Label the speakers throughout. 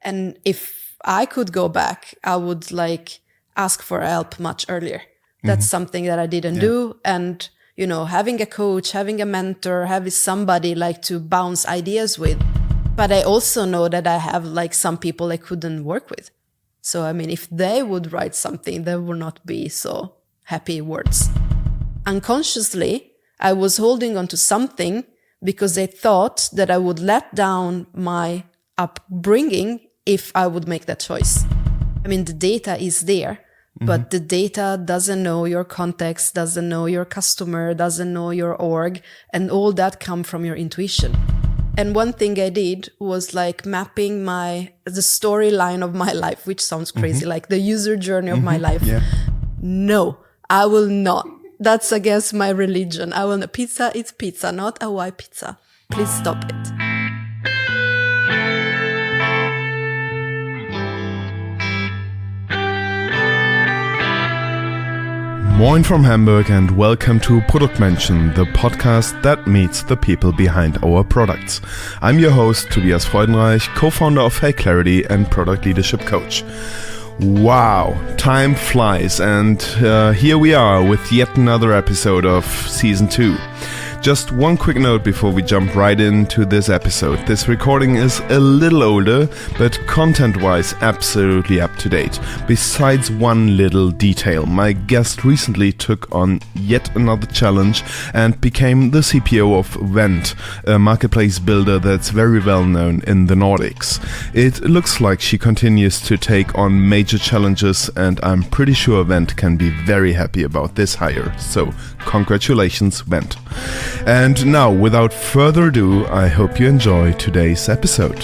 Speaker 1: And if I could go back, I would like ask for help much earlier. That's something that I didn't do. And, you know, having a coach, having a mentor, having somebody like to bounce ideas with. But I also know that I have like some people I couldn't work with. So, I mean, if they would write something, they would not be so happy words. Unconsciously, I was holding on to something because I thought that I would let down my upbringing if I would make that choice. I mean, the data is there, but the data doesn't know your context, doesn't know your customer, doesn't know your org, and all that come from your intuition. And one thing I did was like mapping the storyline of my life, which sounds crazy, like the user journey of my life.
Speaker 2: Yeah.
Speaker 1: No, I will not. That's against my religion. I will not. Pizza is pizza, not Hawaii pizza. Please stop it.
Speaker 2: Moin from Hamburg and welcome to Produktmenschen, the podcast that meets the people behind our products. I'm your host, Tobias Freudenreich, co-founder of Hey Clarity and product leadership coach. Wow, time flies and here we are with yet another episode of season 2. Just one quick note before we jump right into this episode. This recording is a little older, but content-wise absolutely up to date. Besides one little detail, my guest recently took on yet another challenge and became the CPO of Vend, a marketplace builder that's very well known in the Nordics. It looks like she continues to take on major challenges and I'm pretty sure Vend can be very happy about this hire. So, congratulations, Vend. And now, without further ado, I hope you enjoy today's episode.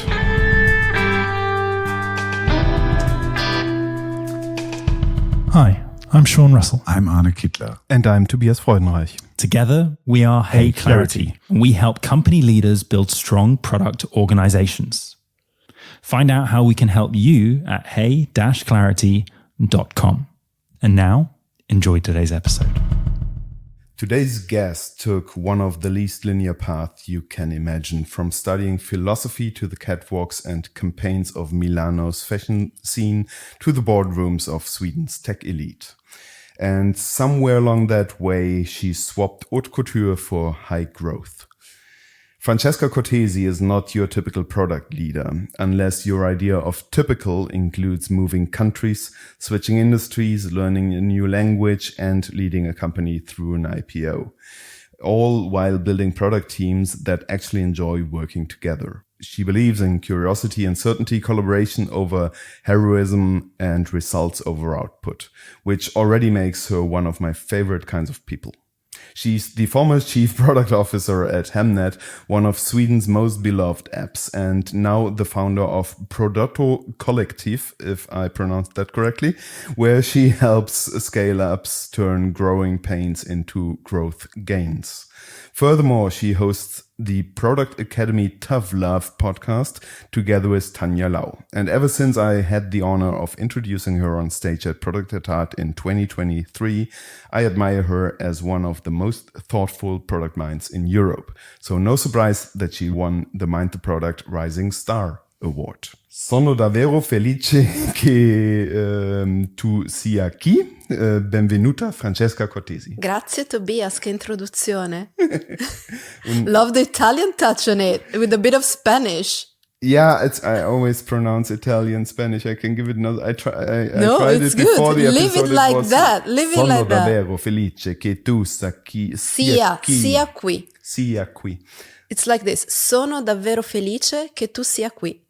Speaker 3: Hi, I'm Sean Russell.
Speaker 4: I'm Arne Kittler.
Speaker 2: And I'm Tobias Freudenreich.
Speaker 3: Together, we are Hey Clarity. We help company leaders build strong product organizations. Find out how we can help you at hey-clarity.com. And now, enjoy today's episode.
Speaker 2: Today's guest took one of the least linear paths you can imagine, from studying philosophy to the catwalks and campaigns of Milano's fashion scene to the boardrooms of Sweden's tech elite. And somewhere along that way, she swapped haute couture for high growth. Francesca Cortesi is not your typical product leader, unless your idea of typical includes moving countries, switching industries, learning a new language, and leading a company through an IPO, all while building product teams that actually enjoy working together. She believes in curiosity, uncertainty, collaboration over heroism, and results over output, which already makes her one of my favorite kinds of people. She's the former chief product officer at Hemnet, one of Sweden's most beloved apps, and now the founder of Produktmenschen, if I pronounced that correctly, where she helps scale-ups turn growing pains into growth gains. Furthermore, she hosts the Product Academy Tough Love podcast together with Tanja Lau. And ever since I had the honor of introducing her on stage at Product at Heart in 2023, I admire her as one of the most thoughtful product minds in Europe. So no surprise that she won the Mind the Product Rising Star Award. Sono davvero felice che tu sia qui. Benvenuta Francesca Cortesi.
Speaker 1: Grazie Tobias, che introduzione. Love the Italian touch on it, with a bit of Spanish.
Speaker 2: Yeah, I always pronounce Italian, Spanish. I can give it another. I tried it
Speaker 1: good.
Speaker 2: before the episode.
Speaker 1: Leave it like that. Leave it like that.
Speaker 2: Sono davvero felice che tu sia
Speaker 1: qui.
Speaker 2: Sia qui.
Speaker 1: It's like this. Sono davvero felice che tu sia qui.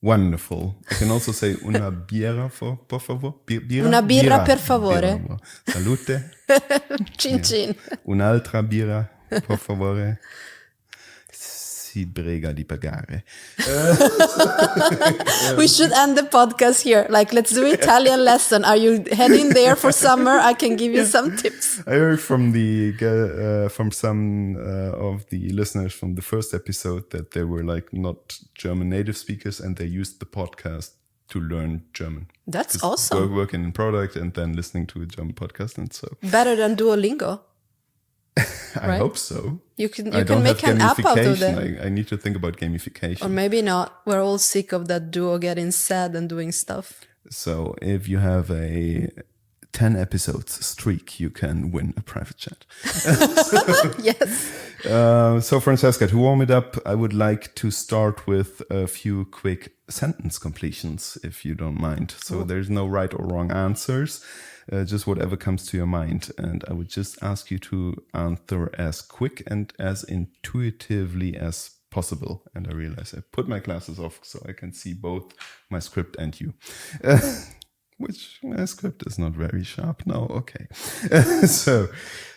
Speaker 2: Wonderful. I can also say una birra, por favor.
Speaker 1: Una birra, per favore.
Speaker 2: Birra. Salute.
Speaker 1: Cin cin.
Speaker 2: Un'altra birra, per favore. Si prega di pagare.
Speaker 1: We should end the podcast here. Like, let's do Italian lesson. Are you heading there for summer? I can give you some tips.
Speaker 2: I heard from some of the listeners from the first episode that they were like not German native speakers and they used the podcast to learn German.
Speaker 1: That's awesome.
Speaker 2: Working in product and then listening to a German podcast and so.
Speaker 1: Better than Duolingo.
Speaker 2: I
Speaker 1: right?
Speaker 2: hope so.
Speaker 1: You
Speaker 2: I
Speaker 1: can make an app out of that.
Speaker 2: I need to think about gamification.
Speaker 1: Or maybe not. We're all sick of that duo getting sad and doing stuff.
Speaker 2: So if you have a 10 episodes streak, you can win a private chat.
Speaker 1: Yes.
Speaker 2: So Francesca, to warm it up, I would like to start with a few quick sentence completions, if you don't mind. So there's no right or wrong answers, just whatever comes to your mind. And I would just ask you to answer as quick and as intuitively as possible. And I realize I put my glasses off so I can see both my script and you. Which my script is not very sharp now. Okay. So,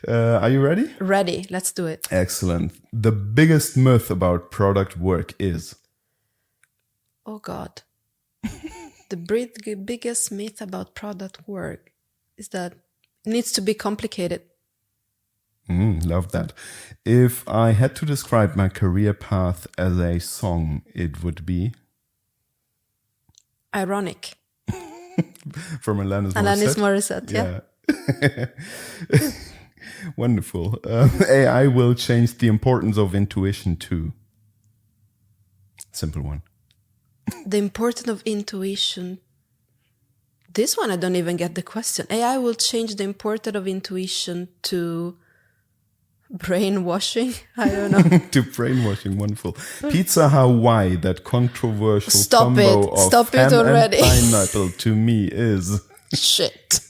Speaker 2: are you ready?
Speaker 1: Ready. Let's do it.
Speaker 2: Excellent. The biggest myth about product work is?
Speaker 1: Oh, God. The biggest myth about product work is that it needs to be complicated.
Speaker 2: Love that. If I had to describe my career path as a song, it would be?
Speaker 1: Ironic.
Speaker 2: From Alanis
Speaker 1: Morissette, yeah.
Speaker 2: Wonderful. AI will change the importance of intuition too. Simple one.
Speaker 1: The importance of intuition. This one, I don't even get the question. AI will change the importance of intuition to brainwashing? I don't know.
Speaker 2: To brainwashing, wonderful. Pizza Hawaii, that controversial combo of ham and pineapple, to me is...
Speaker 1: Shit.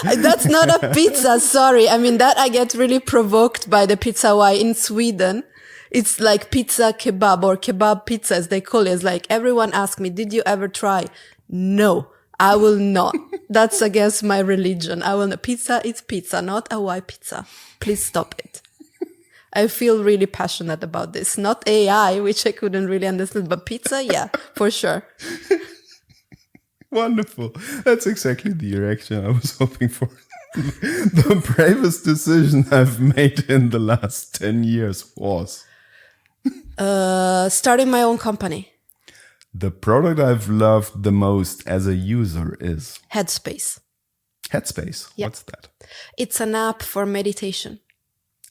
Speaker 1: That's not a pizza, sorry. I mean, that I get really provoked by the Pizza Hawaii in Sweden. It's like pizza kebab or kebab pizza as they call it. It's like everyone asks me, did you ever try? No, I will not. That's against my religion. I will not. Pizza is pizza, not Hawaii pizza. Please stop it. I feel really passionate about this. Not AI, which I couldn't really understand, but pizza, yeah, for sure.
Speaker 2: Wonderful. That's exactly the reaction I was hoping for. The bravest decision I've made in the last 10 years was?
Speaker 1: Starting my own company.
Speaker 2: The product I've loved the most as a user is?
Speaker 1: Headspace.
Speaker 2: Headspace?
Speaker 1: Yeah.
Speaker 2: What's that?
Speaker 1: It's an app for meditation.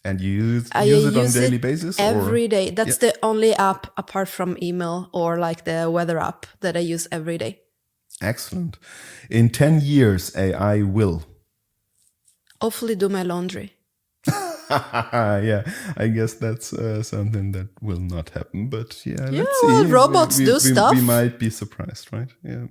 Speaker 2: And you use it on a daily basis?
Speaker 1: Every day. That's the only app apart from email or like the weather app that I use every day.
Speaker 2: Excellent. In 10 years, AI will?
Speaker 1: Hopefully do my laundry.
Speaker 2: Yeah, I guess that's something that will not happen. But yeah, let's see.
Speaker 1: Well, robots do stuff.
Speaker 2: We might be surprised, right? Yeah.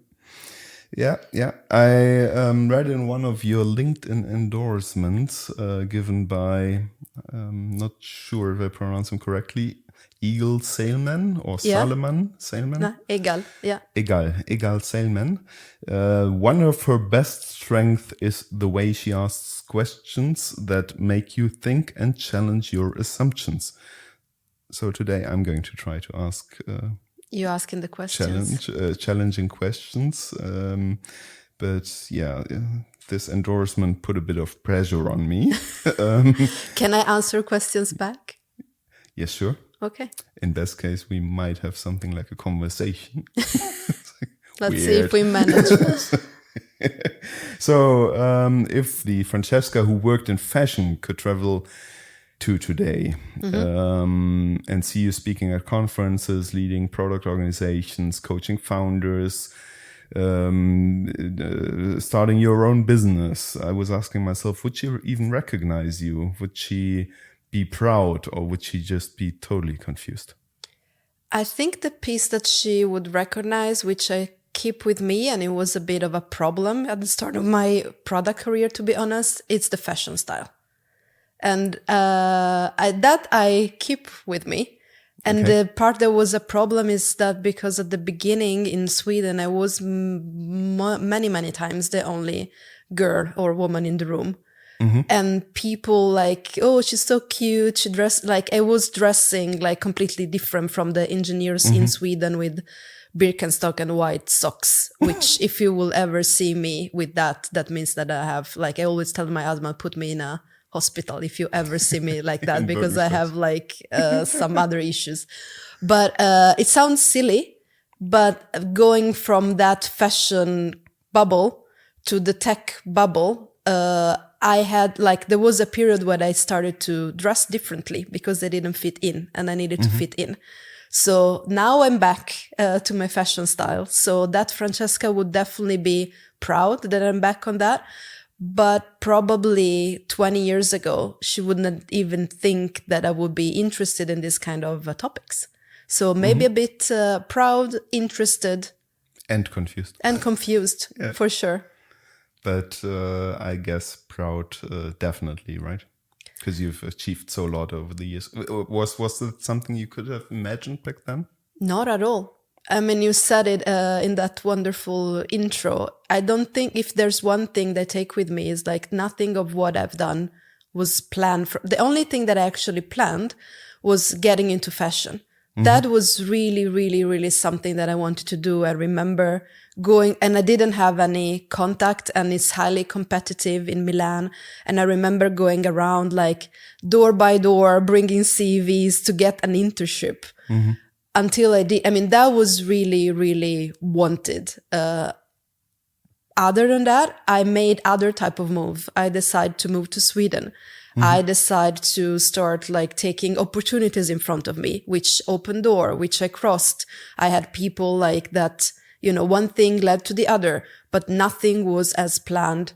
Speaker 2: I read in one of your LinkedIn endorsements given by, not sure if I pronounce them correctly, Eagle Sailman or Salman?
Speaker 1: No, Egal, yeah.
Speaker 2: Egal Sailman. One of her best strengths is the way she asks questions that make you think and challenge your assumptions. So today I'm going to try to ask...
Speaker 1: you asking the questions.
Speaker 2: Challenging questions. But yeah, this endorsement put a bit of pressure on me.
Speaker 1: Can I answer questions back?
Speaker 2: Yes, sure.
Speaker 1: Okay.
Speaker 2: In this case, we might have something like a conversation.
Speaker 1: Let's see if we manage.
Speaker 2: So, if the Francesca who worked in fashion could travel to today and see you speaking at conferences, leading product organizations, coaching founders, starting your own business, I was asking myself, would she even recognize you? Would she be proud, or would she just be totally confused?
Speaker 1: I think the piece that she would recognize, which I keep with me, and it was a bit of a problem at the start of my product career, to be honest, it's the fashion style. And I keep with me. And the part that was a problem is that because at the beginning in Sweden, I was many times the only girl or woman in the room. And people like, oh, she's so cute. She dressed like, I was dressing like completely different from the engineers in Sweden with Birkenstock and white socks, which if you will ever see me with that, that means that I have, like, I always tell my husband, put me in a hospital if you ever see me like that, because I have like some other issues. But it sounds silly, but going from that fashion bubble to the tech bubble, I had there was a period when I started to dress differently because they didn't fit in and I needed to fit in. So now I'm back to my fashion style. So that Francesca would definitely be proud that I'm back on that. But probably 20 years ago, she wouldn't even think that I would be interested in this kind of topics. So maybe a bit proud, interested.
Speaker 2: And confused.
Speaker 1: And confused, for sure.
Speaker 2: But I guess proud, definitely, right? Because you've achieved so a lot over the years. Was it something you could have imagined back then?
Speaker 1: Not at all. I mean, you said it in that wonderful intro. I don't think if there's one thing that I take with me is nothing of what I've done was planned. The only thing that I actually planned was getting into fashion. That was really, really, really something that I wanted to do. I remember going, and I didn't have any contact, and it's highly competitive in Milan. And I remember going around door by door, bringing CVs to get an internship until I did. I mean, that was really, really wanted. Other than that, I made other type of move. I decided to move to Sweden. I decided to start taking opportunities in front of me, which opened door, which I crossed. I had people that, one thing led to the other, but nothing was as planned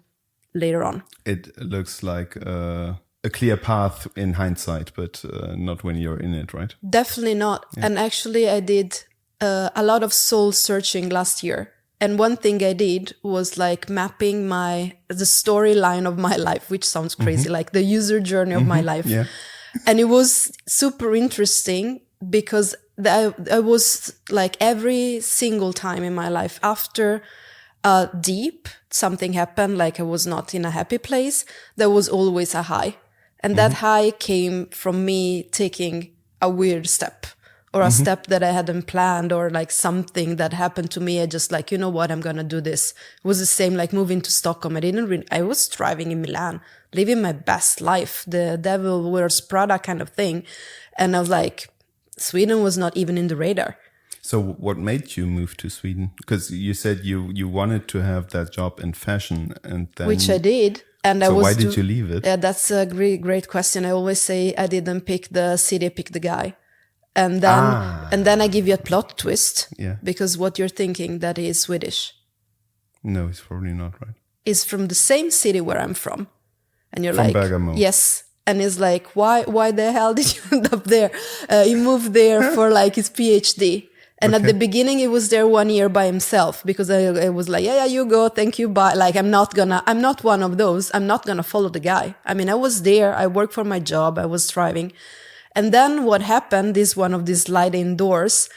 Speaker 1: later on.
Speaker 2: It looks like a clear path in hindsight, but not when you're in it, right?
Speaker 1: Definitely not. Yeah. And actually I did a lot of soul searching last year. And one thing I did was mapping the storyline of my life, which sounds crazy, the user journey of my life. Yeah. And it was super interesting because I was every single time in my life after something happened, I was not in a happy place, there was always a high. And that high came from me taking a weird step. Or a step that I hadn't planned, or something that happened to me. I just you know what, I'm going to do this. It was the same moving to Stockholm. I was driving in Milan, living my best life, the devil wears Prada kind of thing. And I was Sweden was not even in the radar.
Speaker 2: So what made you move to Sweden? Because you said you wanted to have that job in fashion, and then...
Speaker 1: Which I did. And
Speaker 2: so why did you leave it?
Speaker 1: Yeah, that's a great question. I always say I didn't pick the city, I picked the guy. And then I give you a plot twist. Yeah. Because what you're thinking, that he is Swedish.
Speaker 2: No, he's probably not, right?
Speaker 1: Is from the same city where I'm from. And you're
Speaker 2: from Bergamo.
Speaker 1: Yes. And he's why the hell did you end up there? He moved there for his PhD. And at the beginning, he was there 1 year by himself because I was yeah, you go, thank you, bye. I'm not one of those. I'm not gonna follow the guy. I mean, I was there, I worked for my job, I was thriving. And then what happened is one of these sliding doors.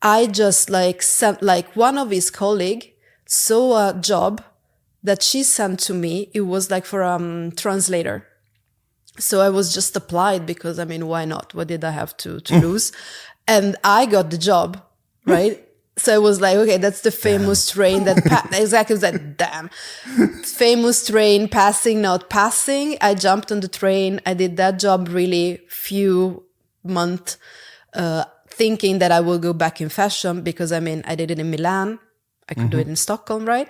Speaker 1: I just sent one of his colleague saw a job that she sent to me. It was for translator. So I was just applied because why not? What did I have to lose? And I got the job, right? So I was okay, that's the famous train that exactly was damn famous train passing, not passing. I jumped on the train. I did that job really few months, thinking that I will go back in fashion because I did it in Milan. I could do it in Stockholm, right?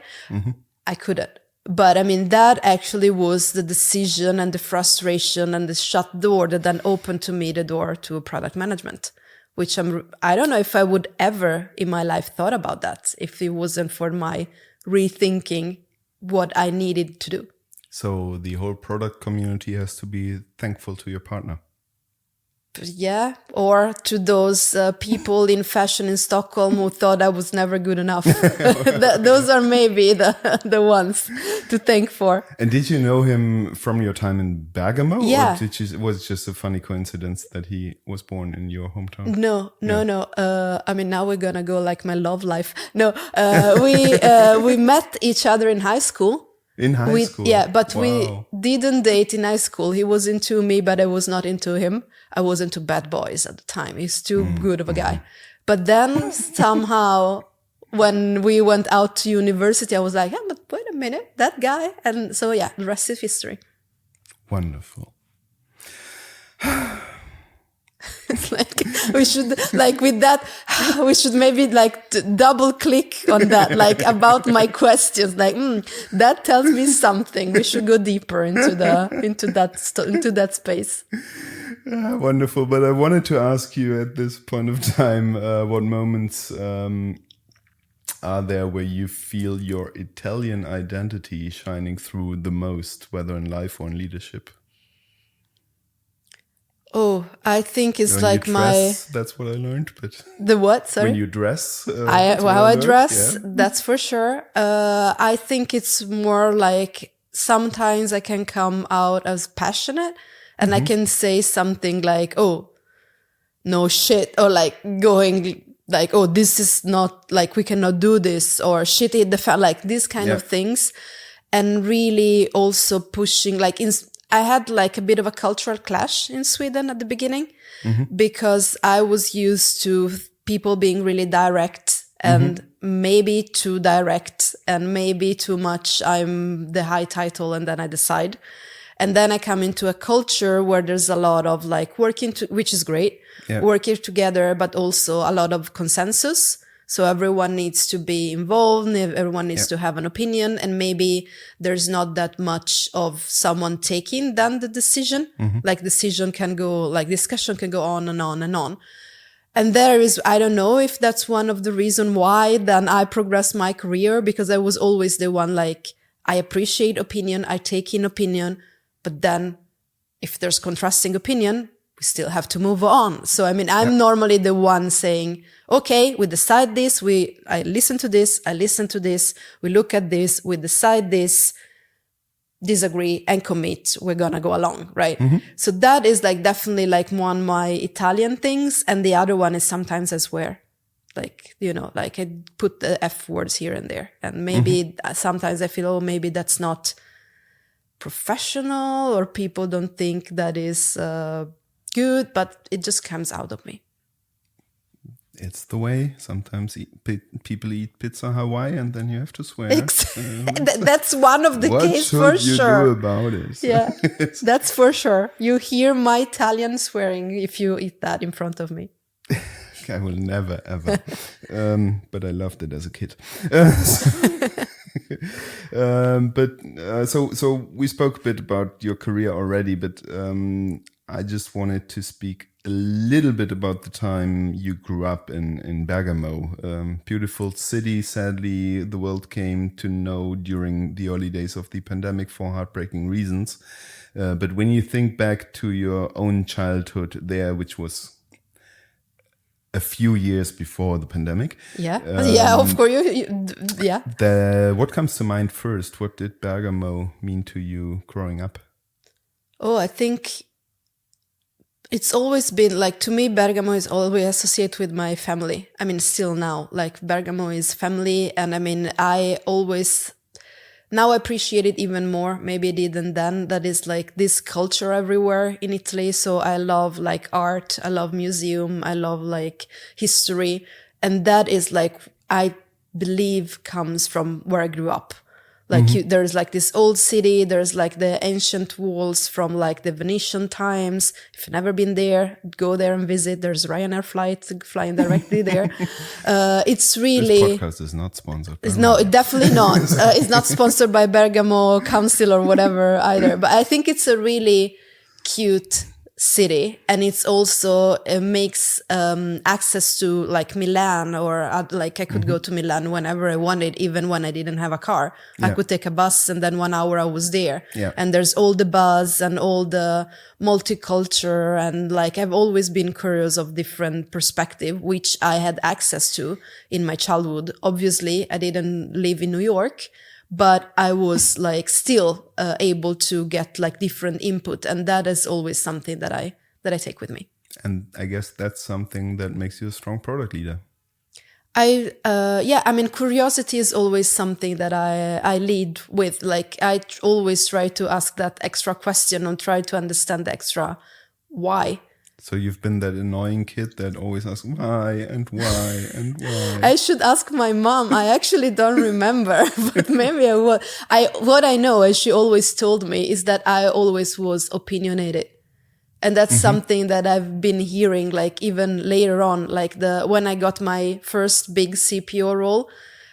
Speaker 1: I couldn't. But that actually was the decision and the frustration and the shut door that then opened to me the door to product management. Which I don't know if I would ever in my life thought about that if it wasn't for my rethinking what I needed to do.
Speaker 2: So the whole product community has to be thankful to your partner.
Speaker 1: Yeah, or to those people in fashion in Stockholm who thought I was never good enough. Those are maybe the ones to thank for.
Speaker 2: And did you know him from your time in Bergamo?
Speaker 1: Yeah.
Speaker 2: Or was it just a funny coincidence that he was born in your hometown?
Speaker 1: No. Now we're gonna go my love life. No, we met each other in high school.
Speaker 2: In high school?
Speaker 1: Yeah, but we didn't date in high school. He was into me, but I was not into him. I was into bad boys at the time. He's too good of a guy. But then somehow when we went out to university, I was but wait a minute, that guy. And so, yeah, the rest is history.
Speaker 2: Wonderful.
Speaker 1: It's like we should like with that we should maybe like double click on that, like about my questions, like that tells me something. We should go deeper into that space.
Speaker 2: Wonderful. But I wanted to ask you at this point of time, what moments are there where you feel your Italian identity shining through the most, whether in life or in leadership?
Speaker 1: Oh, I think it's
Speaker 2: when
Speaker 1: like
Speaker 2: you dress, that's what I learned. But
Speaker 1: the what? Sorry,
Speaker 2: when you dress,
Speaker 1: how I dress, yeah. That's for sure. I think it's more like sometimes I can come out as passionate, and I can say something like, "Oh, no shit," or like going like, "Oh, this is not like we cannot do this," or "Shit, hit the fan," like these kind of things, and really also pushing like I had like a bit of a cultural clash in Sweden at the beginning because I was used to people being really direct and maybe too direct and maybe too much. I'm the high title and then I decide. And then I come into a culture where there's a lot of like which is great, working together, but also a lot of consensus. So everyone needs to be involved, everyone needs to have an opinion, and maybe there's not that much of someone taking then the decision. Like discussion can go on and on and on. And there is, I don't know if that's one of the reasons why then I progressed my career, because I was always the one like, I appreciate opinion, I take in opinion, but then if there's contrasting opinion, we still have to move on. So, I mean, I'm normally the one saying, okay, we decide this, I listen to this, we look at this, we decide this, disagree and commit, we're gonna go along, right? So that is like definitely like one of my Italian things. And the other one is sometimes I swear, like, you know, like I put the F words here and there. And maybe sometimes I feel, oh, maybe that's not professional or people don't think that is good, but it just comes out of me.
Speaker 2: It's the way. Sometimes people eat pizza Hawaii and then you have to swear.
Speaker 1: That's one of the cases for
Speaker 2: What should you
Speaker 1: sure.
Speaker 2: do about it?
Speaker 1: Yeah, that's for sure. You hear my Italian swearing if you eat that in front of me.
Speaker 2: I will never, ever. But I loved it as a kid. So we spoke a bit about your career already, but I just wanted to speak a little bit about the time you grew up in Bergamo. Beautiful city, sadly, the world came to know during the early days of the pandemic for heartbreaking reasons. But when you think back to your own childhood there, which was a few years before the pandemic.
Speaker 1: Of course.
Speaker 2: What comes to mind first? What did Bergamo mean to you growing up?
Speaker 1: Oh, I think it's always been like, to me, Bergamo is always associated with my family. I mean, still now, like Bergamo is family. And I mean, I always now appreciate it even more. Maybe I didn't then. That is like this culture everywhere in Italy. So I love like art. I love museum. I love like history. And that is like, I believe comes from where I grew up. Like there's like this old city, there's like the ancient walls from like the Venetian times. If you've never been there, go there and visit. There's Ryanair flights flying directly there. It's really...
Speaker 2: This podcast is not sponsored.
Speaker 1: No, definitely not. It's not sponsored by Bergamo Council or whatever either. But I think it's a really cute city, and it's also makes access to like Milan, or like I could go to Milan whenever I wanted, even when I didn't have a car. I could take a bus and then 1 hour I was there. And there's all the buzz and all the multicultural, and like I've always been curious of different perspective, which I had access to in my childhood. Obviously, I didn't live in New York, but I was like still able to get like different input. And that is always something that I take with me.
Speaker 2: And I guess that's something that makes you a strong product leader.
Speaker 1: I mean, curiosity is always something that I lead with. Like I always try to ask that extra question and try to understand the extra why.
Speaker 2: So you've been that annoying kid that always asks why and why and why.
Speaker 1: I should ask my mom. I actually don't remember, but maybe I will. What I know, as she always told me, is that I always was opinionated. And that's something that I've been hearing, like even later on, like when I got my first big CPO role,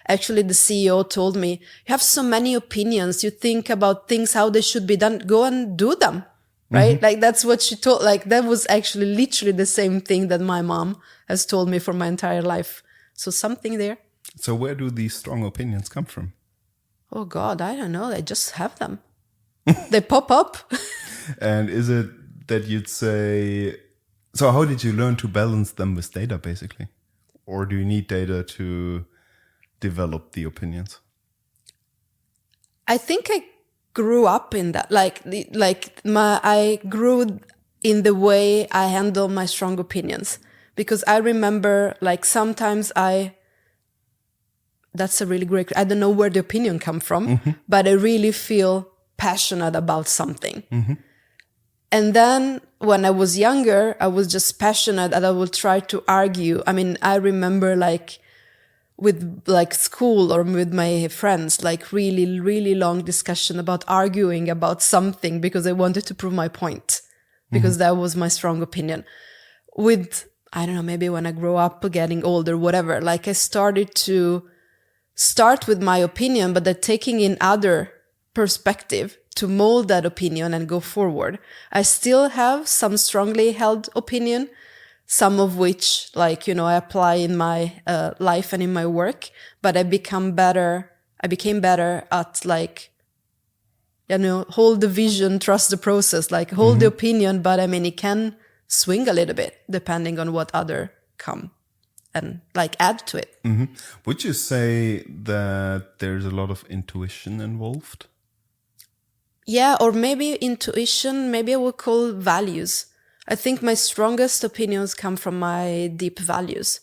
Speaker 1: actually the CEO told me, you have so many opinions. You think about things, how they should be done. Go and do them. Right? Like that's what she told, like that was actually literally the same thing that my mom has told me for my entire life. So something there.
Speaker 2: So where do these strong opinions come from?
Speaker 1: Oh God, I don't know. I just have them. They pop up.
Speaker 2: And is it that you'd say, so how did you learn to balance them with data basically? Or do you need data to develop the opinions?
Speaker 1: I think I grew up in that, I grew in the way I handle my strong opinions, because I remember like sometimes that's a really great, I don't know where the opinion come from, but I really feel passionate about something. And then when I was younger, I was just passionate and I would try to argue. I mean, I remember like with like school or with my friends, like really, really long discussion about arguing about something because I wanted to prove my point, because that was my strong opinion. With, I don't know, maybe when I grow up, getting older, whatever, like I started to start with my opinion, but then taking in other perspective to mold that opinion and go forward. I still have some strongly held opinion, some of which, like, you know, I apply in my life and in my work, but I became better at, like, you know, hold the vision, trust the process, like hold the opinion, but I mean, it can swing a little bit depending on what other come and like add to it.
Speaker 2: Would you say that there's a lot of intuition involved?
Speaker 1: Yeah, or maybe intuition, maybe I would call values. I think my strongest opinions come from my deep values.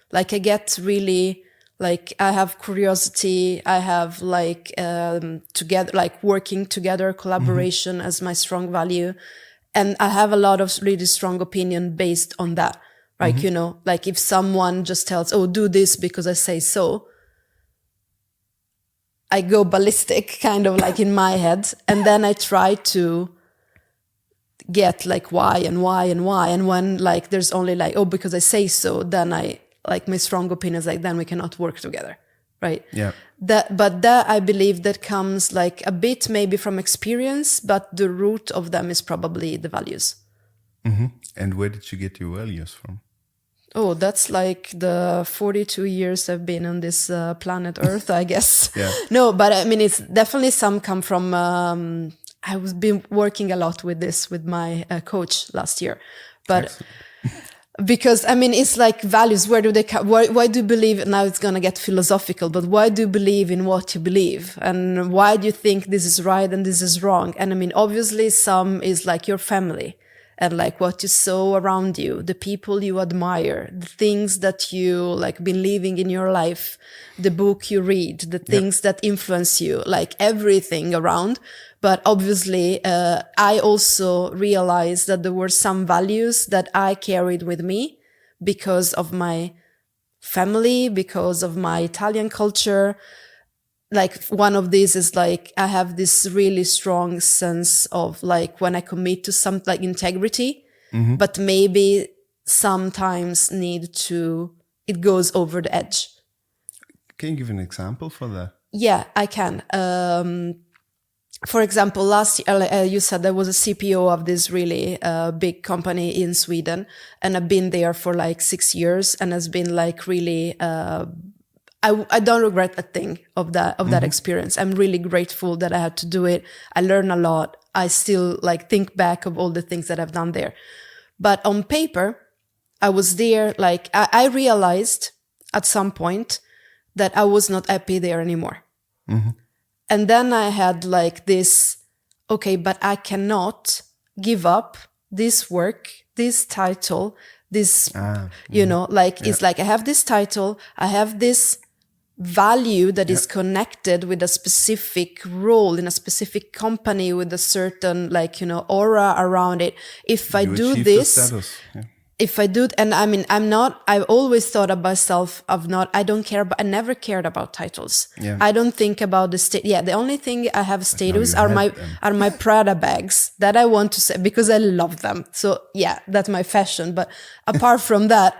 Speaker 1: Like I get really, like I have curiosity, I have like together, like working together, collaboration as my strong value. And I have a lot of really strong opinion based on that. Like, you know, like if someone just tells, oh, do this because I say so, I go ballistic kind of like in my head. And then I try to get like why and why and why. And when like there's only like, oh, because I say so, then I like my strong opinions, like then we cannot work together. Right.
Speaker 2: Yeah.
Speaker 1: But that I believe that comes like a bit maybe from experience, but the root of them is probably the values.
Speaker 2: And where did you get your values from?
Speaker 1: Oh, that's like the 42 years I've been on this planet Earth, I guess.
Speaker 2: Yeah.
Speaker 1: No, but I mean, it's definitely some come from, I was been working a lot with this with my coach last year, but
Speaker 2: Excellent.
Speaker 1: Because I mean, it's like values. Where do they come? Why do you believe? Now it's going to get philosophical, but why do you believe in what you believe? And why do you think this is right and this is wrong? And I mean, obviously some is like your family and like what you saw around you, the people you admire, the things that you like been living in your life, the book you read, the things that influence you, like everything around. But obviously, I also realized that there were some values that I carried with me because of my family, because of my Italian culture. Like one of these is like, I have this really strong sense of like when I commit to something like integrity, but maybe sometimes it goes over the edge.
Speaker 2: Can you give an example for that?
Speaker 1: Yeah, I can. For example, last year, you said there was a CPO of this really big company in Sweden, and I've been there for like 6 years, and has been like really. I don't regret a thing of that experience. I'm really grateful that I had to do it. I learned a lot. I still like think back of all the things that I've done there, but on paper, I was there. Like I realized at some point that I was not happy there anymore. And then I had like this, okay, but I cannot give up this work, this title, this, you know, like, it's like I have this title, I have this value that is connected with a specific role in a specific company with a certain, like, you know, aura around it. If I do this, if I do, and I mean, I've always thought of myself I don't care about, I never cared about titles.
Speaker 2: Yeah.
Speaker 1: I don't think about the state. Yeah. The only thing I have status
Speaker 2: you
Speaker 1: are
Speaker 2: had them.
Speaker 1: my Prada bags that I want to say because I love them. So yeah, that's my fashion. But apart from that,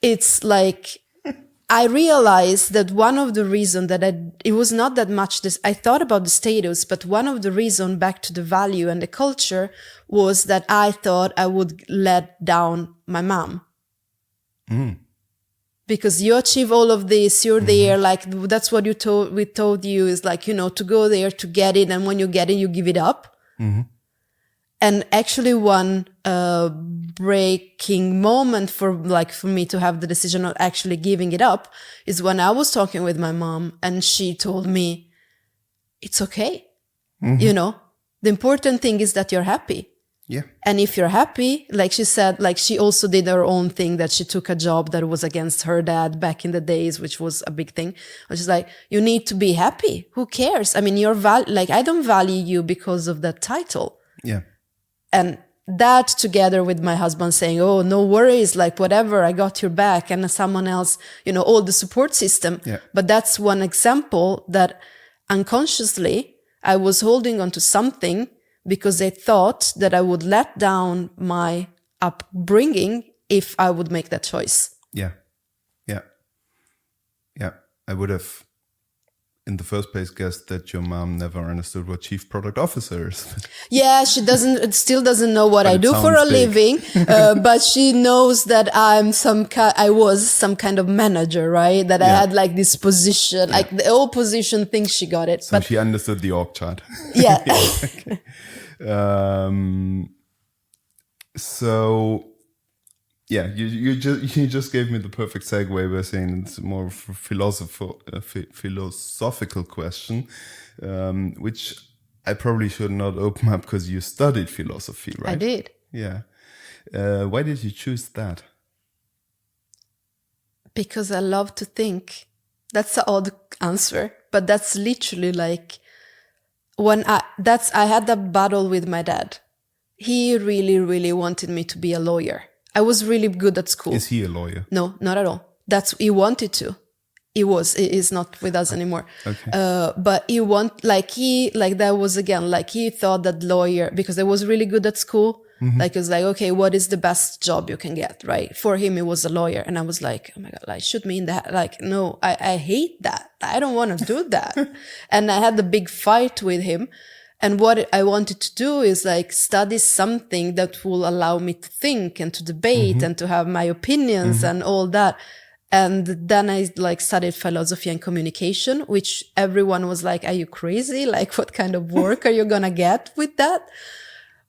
Speaker 1: it's like, I realized that one of the reasons that it was not that much this, I thought about the status, but one of the reasons back to the value and the culture was that I thought I would let down my mom. Because you achieve all of this, you're there, like that's what we told you is like, you know, to go there to get it. And when you get it, you give it up. And actually one breaking moment for me to have the decision of actually giving it up is when I was talking with my mom and she told me, it's okay. You know, the important thing is that you're happy.
Speaker 2: Yeah.
Speaker 1: And if you're happy, like she said, like she also did her own thing that she took a job that was against her dad back in the days, which was a big thing. Which is like, you need to be happy. Who cares? I mean, I don't value you because of that title.
Speaker 2: Yeah.
Speaker 1: And that together with my husband saying, oh, no worries, like whatever, I got your back, and someone else, you know, all the support system.
Speaker 2: Yeah.
Speaker 1: But that's one example that unconsciously I was holding on to something because I thought that I would let down my upbringing if I would make that choice.
Speaker 2: Yeah. Yeah. Yeah. I would have, in the first place, guessed that your mom never understood what chief product officer is.
Speaker 1: Yeah, she still doesn't know what
Speaker 2: But
Speaker 1: I
Speaker 2: it
Speaker 1: do for a
Speaker 2: sounds big.
Speaker 1: living, but she knows that I was some kind of manager, right? That I had like this position, like the old position thinks she got it.
Speaker 2: So
Speaker 1: But
Speaker 2: she understood the org chart.
Speaker 1: yeah.
Speaker 2: So yeah, you just gave me the perfect segue by saying it's more of a philosophical question, which I probably should not open up because you studied philosophy, right?
Speaker 1: I did.
Speaker 2: Yeah. Why did you choose that?
Speaker 1: Because I love to think. That's the odd answer, but that's literally like I had that battle with my dad. He really, really wanted me to be a lawyer. I was really good at school.
Speaker 2: Is he a lawyer?
Speaker 1: No, not at all. He wanted to. He is not with us anymore.
Speaker 2: Okay.
Speaker 1: But he that was again, like he thought that lawyer, because I was really good at school. Like it was like, okay, what is the best job you can get, right? For him, it was a lawyer. And I was like, oh my God, like shoot me in the head. Like, no, I hate that. I don't want to do that. And I had a big fight with him. And what I wanted to do is like study something that will allow me to think and to debate and to have my opinions and all that. And then I like studied philosophy and communication, which everyone was like, are you crazy? Like, what kind of work are you going to get with that?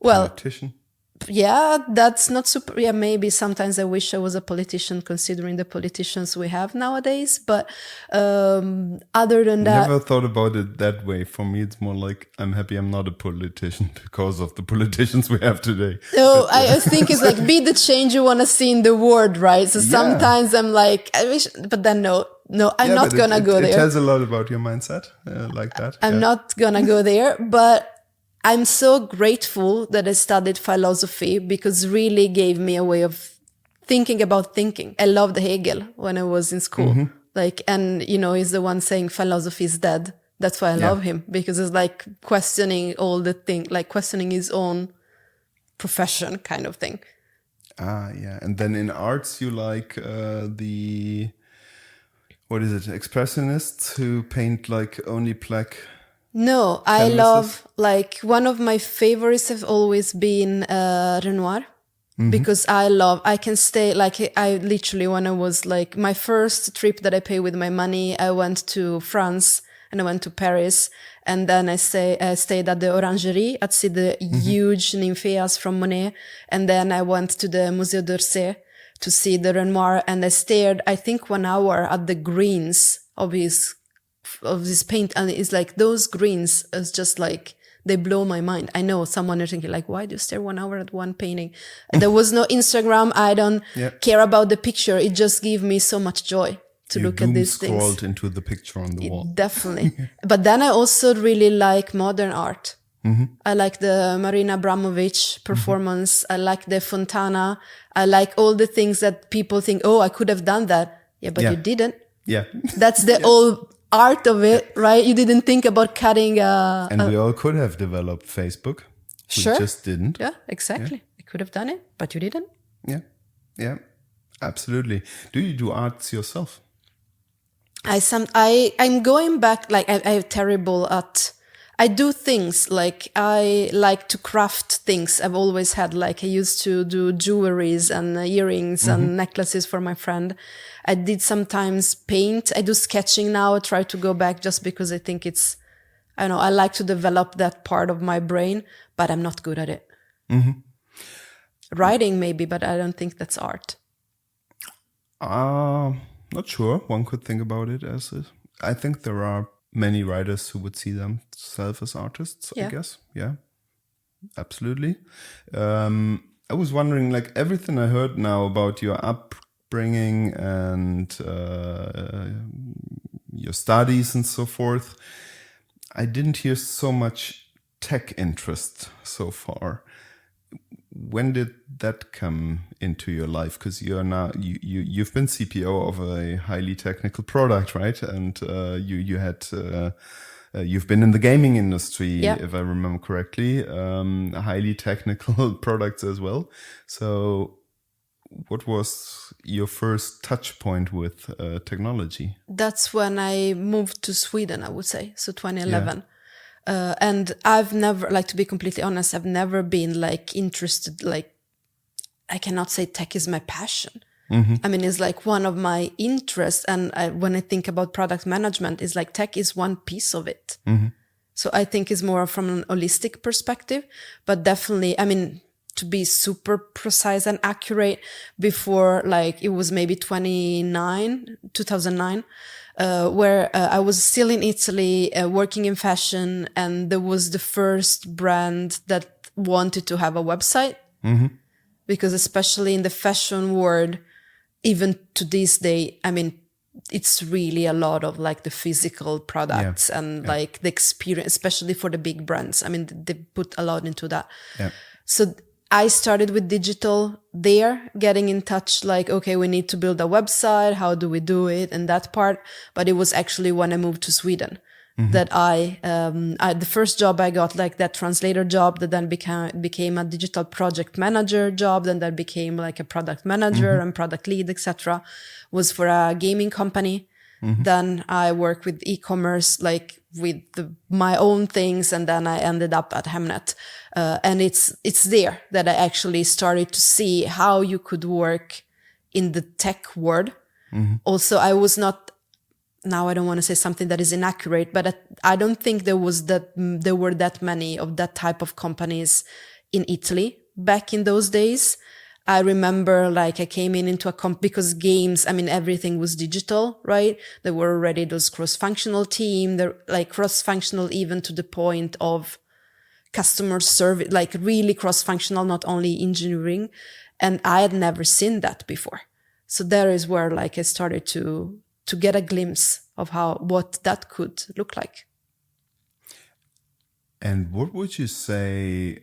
Speaker 1: Well,
Speaker 2: Politician?
Speaker 1: yeah, that's not super. Yeah, maybe sometimes I wish I was a politician considering the politicians we have nowadays. But other than that,
Speaker 2: Never thought about it that way. For me, it's more like I'm happy I'm not a politician because of the politicians we have today.
Speaker 1: no, I think it's like be the change you want to see in the world, right? So sometimes I'm like, I wish, but then no, I'm not going to go
Speaker 2: It
Speaker 1: there.
Speaker 2: tells a lot about your mindset, like that.
Speaker 1: I'm not going to go there, but I'm so grateful that I studied philosophy because it really gave me a way of thinking about thinking. I loved Hegel when I was in school. Like, and you know, he's the one saying philosophy is dead. That's why I love him, because it's like questioning all the thing, like questioning his own profession kind of thing.
Speaker 2: Yeah. And then in arts, you like what is it, expressionists who paint like only black.
Speaker 1: No, I love, like, one of my favorites have always been Renoir. Because I can stay, like, I literally, when I was like, my first trip that I paid with my money, I went to France and I went to Paris. And then I stayed at the Orangerie to see the huge nymphaeas from Monet. And then I went to the Musée d'Orsay to see the Renoir. And I stared, I think, 1 hour at the greens of this paint, and it's like those greens is just like they blow my mind. I know someone is thinking like, why do you stare 1 hour at one painting? There was no Instagram. I don't care about the picture. It just gave me so much joy to look at these things.
Speaker 2: Scrolled into the picture on the wall.
Speaker 1: Definitely. But then I also really like modern art. I like the Marina Abramovic performance. I like the Fontana. I like all the things that people think, oh, I could have done that. Yeah, but you didn't.
Speaker 2: Yeah.
Speaker 1: That's the whole art of it, right? You didn't think about cutting
Speaker 2: and we all could have developed Facebook.
Speaker 1: Sure.
Speaker 2: We just didn't.
Speaker 1: Yeah, exactly.
Speaker 2: Yeah.
Speaker 1: You could have done it, but you didn't.
Speaker 2: Yeah. Yeah. Absolutely. Do you do arts yourself?
Speaker 1: I'm going back, like I'm terrible at, I do things, like I like to craft things. I've always had, like I used to do jewelries and earrings and necklaces for my friend. I did sometimes paint. I do sketching now. I try to go back just because I think it's, I don't know, I like to develop that part of my brain, but I'm not good at it. Writing maybe, but I don't think that's art.
Speaker 2: Not sure. One could think about it as it. I think there are many writers who would see themselves as artists, I guess. Yeah, absolutely. I was wondering, like everything I heard now about your upbringing and your studies and so forth, I didn't hear so much tech interest so far. When did that come into your life? Because you're now you've been CPO of a highly technical product, right? And you've been in the gaming industry, if I remember correctly, highly technical products as well. So, what was your first touch point with technology?
Speaker 1: That's when I moved to Sweden, I would say. So 2011. Yeah. And I've never, like, to be completely honest, I've never been like interested, like, I cannot say tech is my passion. I mean, it's like one of my interests. And when I think about product management, it's like tech is one piece of it. So I think it's more from an holistic perspective, but definitely, I mean, to be super precise and accurate, before, like, it was maybe 2009, where I was still in Italy, working in fashion, and there was the first brand that wanted to have a website. Because especially in the fashion world, even to this day, I mean, it's really a lot of like the physical products and like the experience, especially for the big brands. I mean, they put a lot into that. So I started with digital there, getting in touch, like, okay, we need to build a website. How do we do it? And that part. But it was actually when I moved to Sweden that the first job I got, like that translator job, that then became a digital project manager job, then that became like a product manager and product lead, etc., was for a gaming company. Then I worked with e-commerce, like with my own things, and then I ended up at Hemnet. And it's there that I actually started to see how you could work in the tech world. Also, I was not, now I don't want to say something that is inaccurate, but I don't think there were that many of that type of companies in Italy back in those days. I remember, like, I came into because games, I mean, everything was digital, right? There were already those cross-functional team, they're like cross-functional even to the point of customer service, like really cross-functional, not only engineering. And I had never seen that before. So there is where, like, I started to get a glimpse of what that could look like.
Speaker 2: And what would you say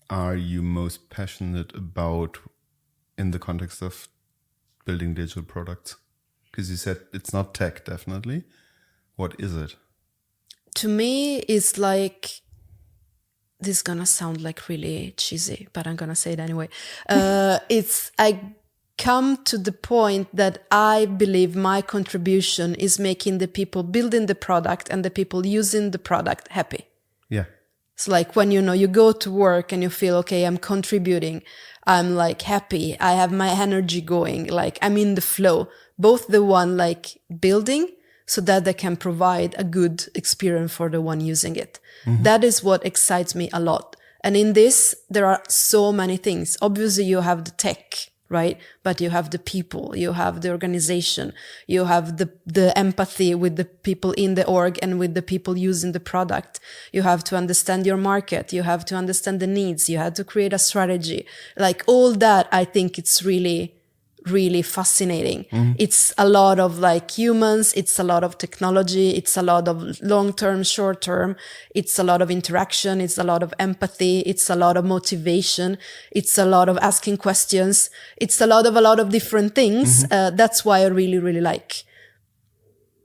Speaker 2: are you most passionate about in the context of building digital products? Because you said it's not tech, definitely. What is it?
Speaker 1: To me, it's like, this is going to sound like really cheesy, but I'm going to say it anyway. I come to the point that I believe my contribution is making the people building the product and the people using the product happy.
Speaker 2: Yeah.
Speaker 1: So like when, you go to work and you feel, okay, I'm contributing, I'm like happy, I have my energy going, like I'm in the flow, both the one like building so that they can provide a good experience for the one using it. That is what excites me a lot. And in this, there are so many things. Obviously, you have the tech, right? But you have the people, you have the organization, you have the empathy with the people in the org and with the people using the product. You have to understand your market. You have to understand the needs. You have to create a strategy. Like all that, I think it's really, really fascinating. It's a lot of like humans, it's a lot of technology, it's a lot of long-term, short-term, it's a lot of interaction, it's a lot of empathy, it's a lot of motivation, it's a lot of asking questions, it's a lot of different things. That's why I really, really like.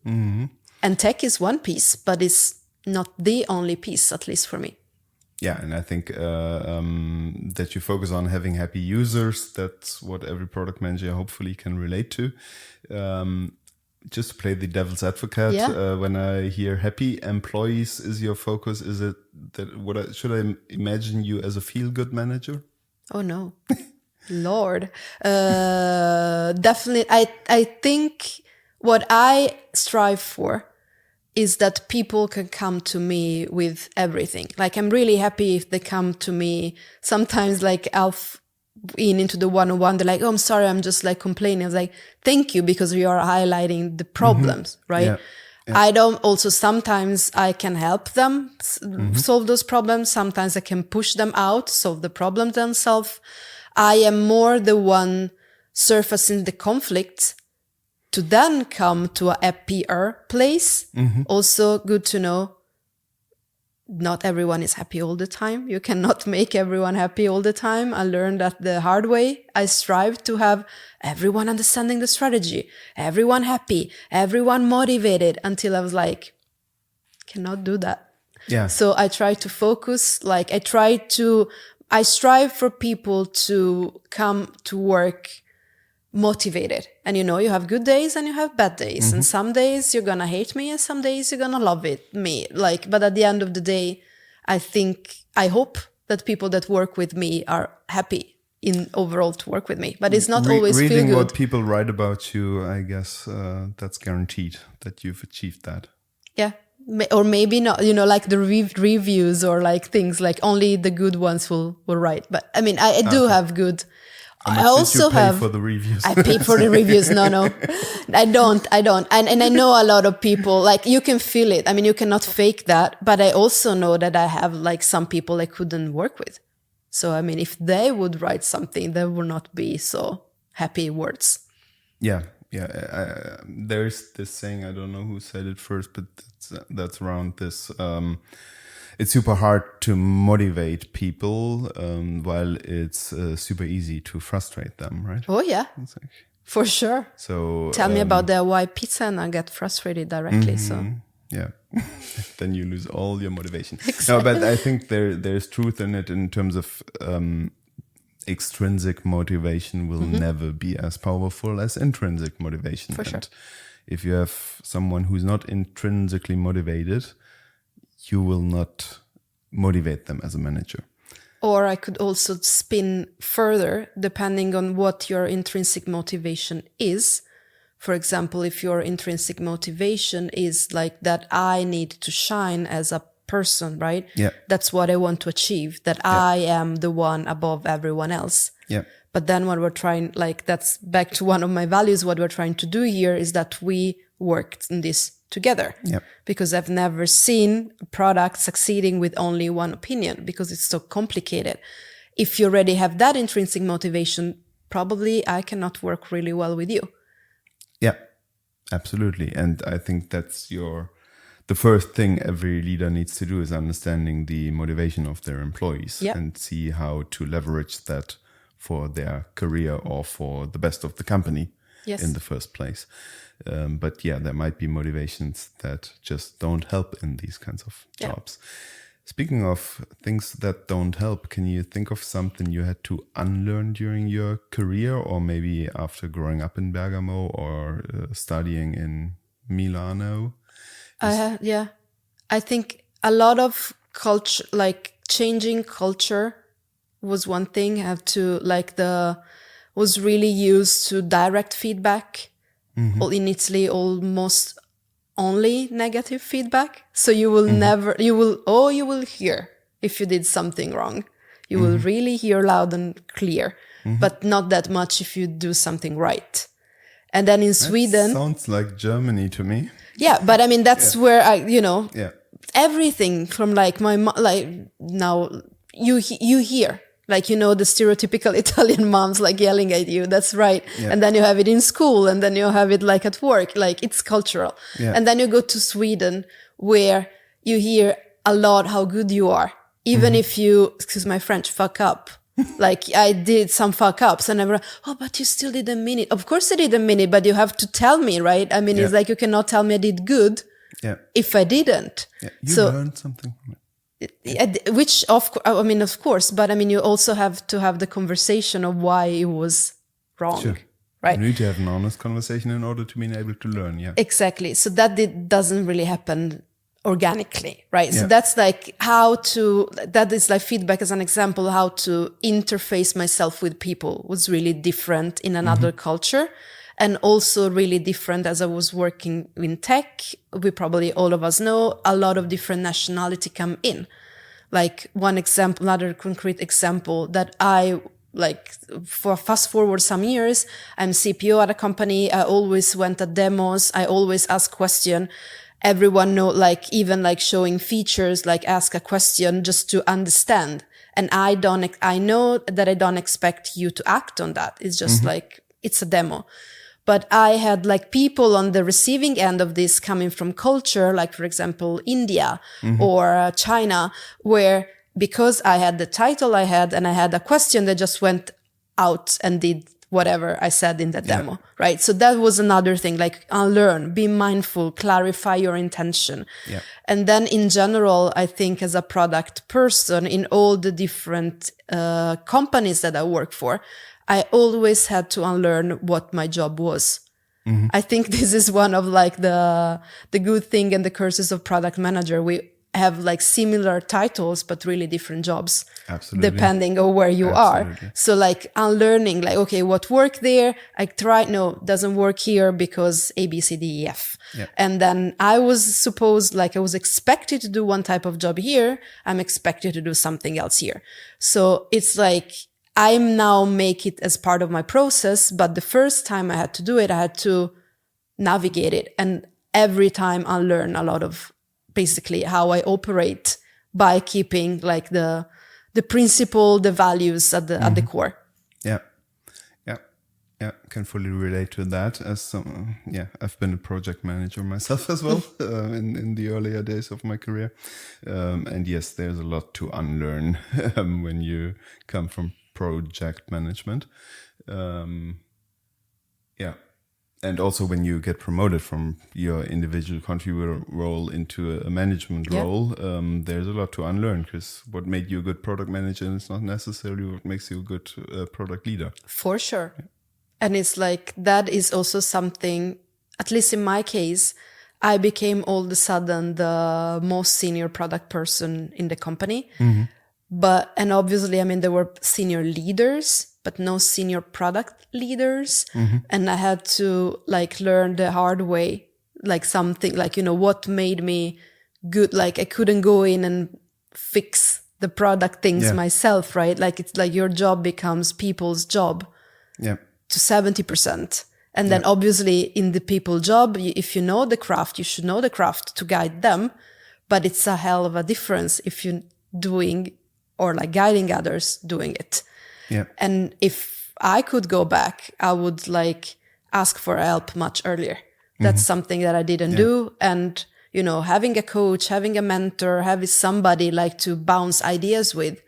Speaker 1: And tech is one piece, but it's not the only piece, at least for me.
Speaker 2: Yeah, and I think that you focus on having happy users. That's what every product manager hopefully can relate to. Just to play the devil's advocate, when I hear happy employees is your focus, is it that should I imagine you as a feel-good manager?
Speaker 1: Oh no, Lord, definitely. I think what I strive for is that people can come to me with everything. Like, I'm really happy if they come to me sometimes, like into the one-on-one, they're like, oh, I'm sorry, I'm just like complaining. I was like, thank you, because you are highlighting the problems, right? Yeah. Yeah. Sometimes I can help them solve those problems. Sometimes I can push them out, solve the problem themselves. I am more the one surfacing the conflict to then come to a happier place. Also good to know, not everyone is happy all the time. You cannot make everyone happy all the time. I learned that the hard way. I strive to have everyone understanding the strategy, everyone happy, everyone motivated, until I was like, cannot do that. Yeah. So I try to focus, I strive for people to come to work motivated. And you have good days and you have bad days. And some days you're gonna hate me and some days you're gonna love me. But at the end of the day, I hope that people that work with me are happy in overall to work with me. But it's not always feel good.
Speaker 2: Reading what people write about you, I guess that's guaranteed that you've achieved that.
Speaker 1: Yeah. Or maybe not, like the reviews or like things like only the good ones will write. But I mean, I do have good.
Speaker 2: I also pay for the reviews.
Speaker 1: I pay for the reviews. No, I don't. And I know a lot of people, like, you can feel it. I mean, you cannot fake that. But I also know that I have like some people I couldn't work with. So, I mean, if they would write something, there would not be so happy words.
Speaker 2: Yeah. There's this saying, I don't know who said it first, but that's around this. It's super hard to motivate people, while it's super easy to frustrate them, right?
Speaker 1: Oh, yeah. For sure.
Speaker 2: So
Speaker 1: tell me about the Hawaii pizza and I get frustrated directly. So
Speaker 2: yeah, then you lose all your motivation.
Speaker 1: Exactly.
Speaker 2: No, but I think there's truth in it in terms of extrinsic motivation will never be as powerful as intrinsic motivation.
Speaker 1: For sure.
Speaker 2: And if you have someone who's not intrinsically motivated, you will not motivate them as a manager.
Speaker 1: Or I could also spin further, depending on what your intrinsic motivation is. For example, if your intrinsic motivation is like that I need to shine as a person, right?
Speaker 2: Yeah.
Speaker 1: That's what I want to achieve, that I am the one above everyone else.
Speaker 2: Yeah.
Speaker 1: But then what we're trying, like, that's back to one of my values, what we're trying to do here is that we work in this together.
Speaker 2: Yep.
Speaker 1: Because I've never seen a product succeeding with only one opinion, because it's so complicated. If you already have that intrinsic motivation, probably I cannot work really well with you.
Speaker 2: Yeah, absolutely. And I think that's the first thing every leader needs to do is understanding the motivation of their employees and see how to leverage that for their career or for the best of the company in the first place. But yeah, there might be motivations that just don't help in these kinds of jobs. Speaking of things that don't help, can you think of something you had to unlearn during your career, or maybe after growing up in Bergamo or studying in Milano?
Speaker 1: I think a lot of culture, like changing culture was one thing. I have to, was really used to direct feedback. Well, in Italy, almost only negative feedback. So you will you will hear if you did something wrong. You will really hear loud and clear, but not that much if you do something right. And then in Sweden...
Speaker 2: sounds like Germany to me.
Speaker 1: Yeah, but I mean, that's where everything from now you hear. Like, you know, the stereotypical Italian moms like yelling at you. That's right.
Speaker 2: Yeah.
Speaker 1: And then you have it in school, and then you have it like at work. Like, it's cultural.
Speaker 2: Yeah.
Speaker 1: And then you go to Sweden, where you hear a lot how good you are. Even if you, excuse my French, fuck up. Like, I did some fuck ups, and everyone, oh, but you still didn't mean it. Of course I didn't mean it, but you have to tell me, right? I mean, it's like, you cannot tell me I did good if I didn't.
Speaker 2: Yeah. You learned something from it.
Speaker 1: Which of course, but I mean, you also have to have the conversation of why it was wrong,
Speaker 2: Sure.
Speaker 1: right?
Speaker 2: You need to have an honest conversation in order to be able to learn. Yeah,
Speaker 1: exactly. So that doesn't really happen organically, right?
Speaker 2: Yeah.
Speaker 1: So that's like that is like feedback as an example, how to interface myself with people was really different in another culture. And also really different as I was working in tech. We probably, all of us know, a lot of different nationality come in. Like one example, another concrete example that I like, for fast forward some years, I'm CPO at a company. I always went at demos. I always ask question. Everyone know, like even like showing features, like ask a question just to understand. And I know that I don't expect you to act on that. It's just like, it's a demo. But I had like people on the receiving end of this coming from culture, like for example, India or China, where because I had the title I had and I had a question, they just went out and did whatever I said in the demo, right? So that was another thing, like unlearn, be mindful, clarify your intention. Yeah. And then in general, I think as a product person in all the different companies that I work for, I always had to unlearn what my job was. I think this is one of like the good thing and the curses of product manager. We have like similar titles, but really different jobs.
Speaker 2: Absolutely.
Speaker 1: Depending on where you are. So like unlearning, like, okay, what worked there? I tried, no, doesn't work here because A, B, C, D, E, F. Yeah. And then I was expected to do one type of job here. I'm expected to do something else here. So it's like, I'm now make it as part of my process, but the first time I had to do it, I had to navigate it. And every time I learn a lot of basically how I operate by keeping like the principle, the values at the core. Yeah.
Speaker 2: Can fully relate to that as I've been a project manager myself as well in the earlier days of my career. And yes, there's a lot to unlearn when you come from project management. And also when you get promoted from your individual contributor role into a management role, there's a lot to unlearn, because what made you a good product manager is not necessarily what makes you a good product leader.
Speaker 1: For sure. Yeah. And it's like, that is also something, at least in my case, I became all of a sudden the most senior product person in the company. And obviously, I mean, there were senior leaders, but no senior product leaders. And I had to like learn the hard way, like something like, you know, what made me good. Like I couldn't go in and fix the product things myself, right? Like it's like your job becomes people's job to 70%. And then obviously in the people job, if you know the craft, you should know the craft to guide them. But it's a hell of a difference if you're doing or like guiding others doing it. Yeah. And if I could go back, I would like ask for help much earlier. That's something that I didn't do. And, you know, having a coach, having a mentor, having somebody like to bounce ideas with,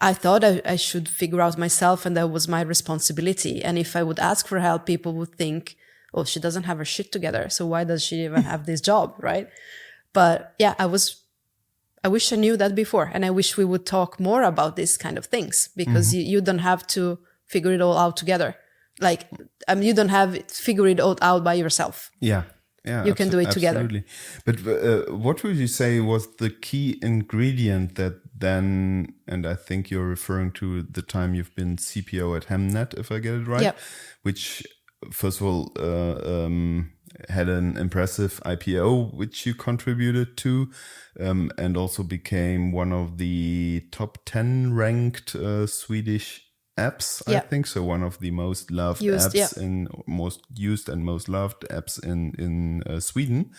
Speaker 1: I thought I should figure out myself, and that was my responsibility. And if I would ask for help, people would think, oh, she doesn't have her shit together, so why does she even have this job, right? But yeah, I wish I knew that before. And I wish we would talk more about these kind of things, because you don't have to figure it all out together. Like, you don't have it, figure it all out by yourself.
Speaker 2: Yeah.
Speaker 1: You can do it together.
Speaker 2: Absolutely. But what would you say was the key ingredient that then, and I think you're referring to the time you've been CPO at Hemnet, if I get it right, which first of all had an impressive IPO, which you contributed to, and also became one of the top 10 ranked Swedish apps, I think. So one of the most loved apps in most used and most loved apps in Sweden.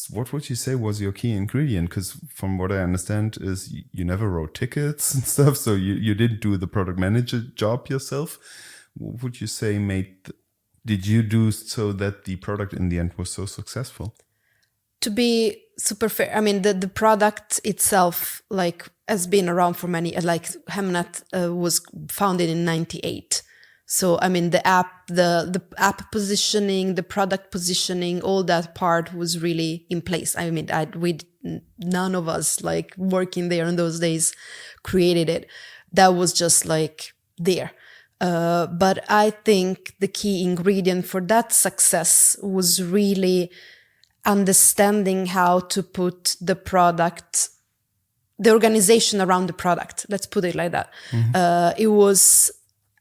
Speaker 2: What would you say was your key ingredient? Because from what I understand is you never wrote tickets and stuff, so you didn't do the product manager job yourself. What would you say did you do so that the product in the end was so successful?
Speaker 1: To be super fair, I mean, the product itself, like, has been around for many, like Hemnet was founded in 98. So, I mean, the app positioning, the product positioning, all that part was really in place. I mean, none of us like working there in those days created it. That was just like there. But I think the key ingredient for that success was really understanding how to put the product, the organization around the product. Let's put it like that. It was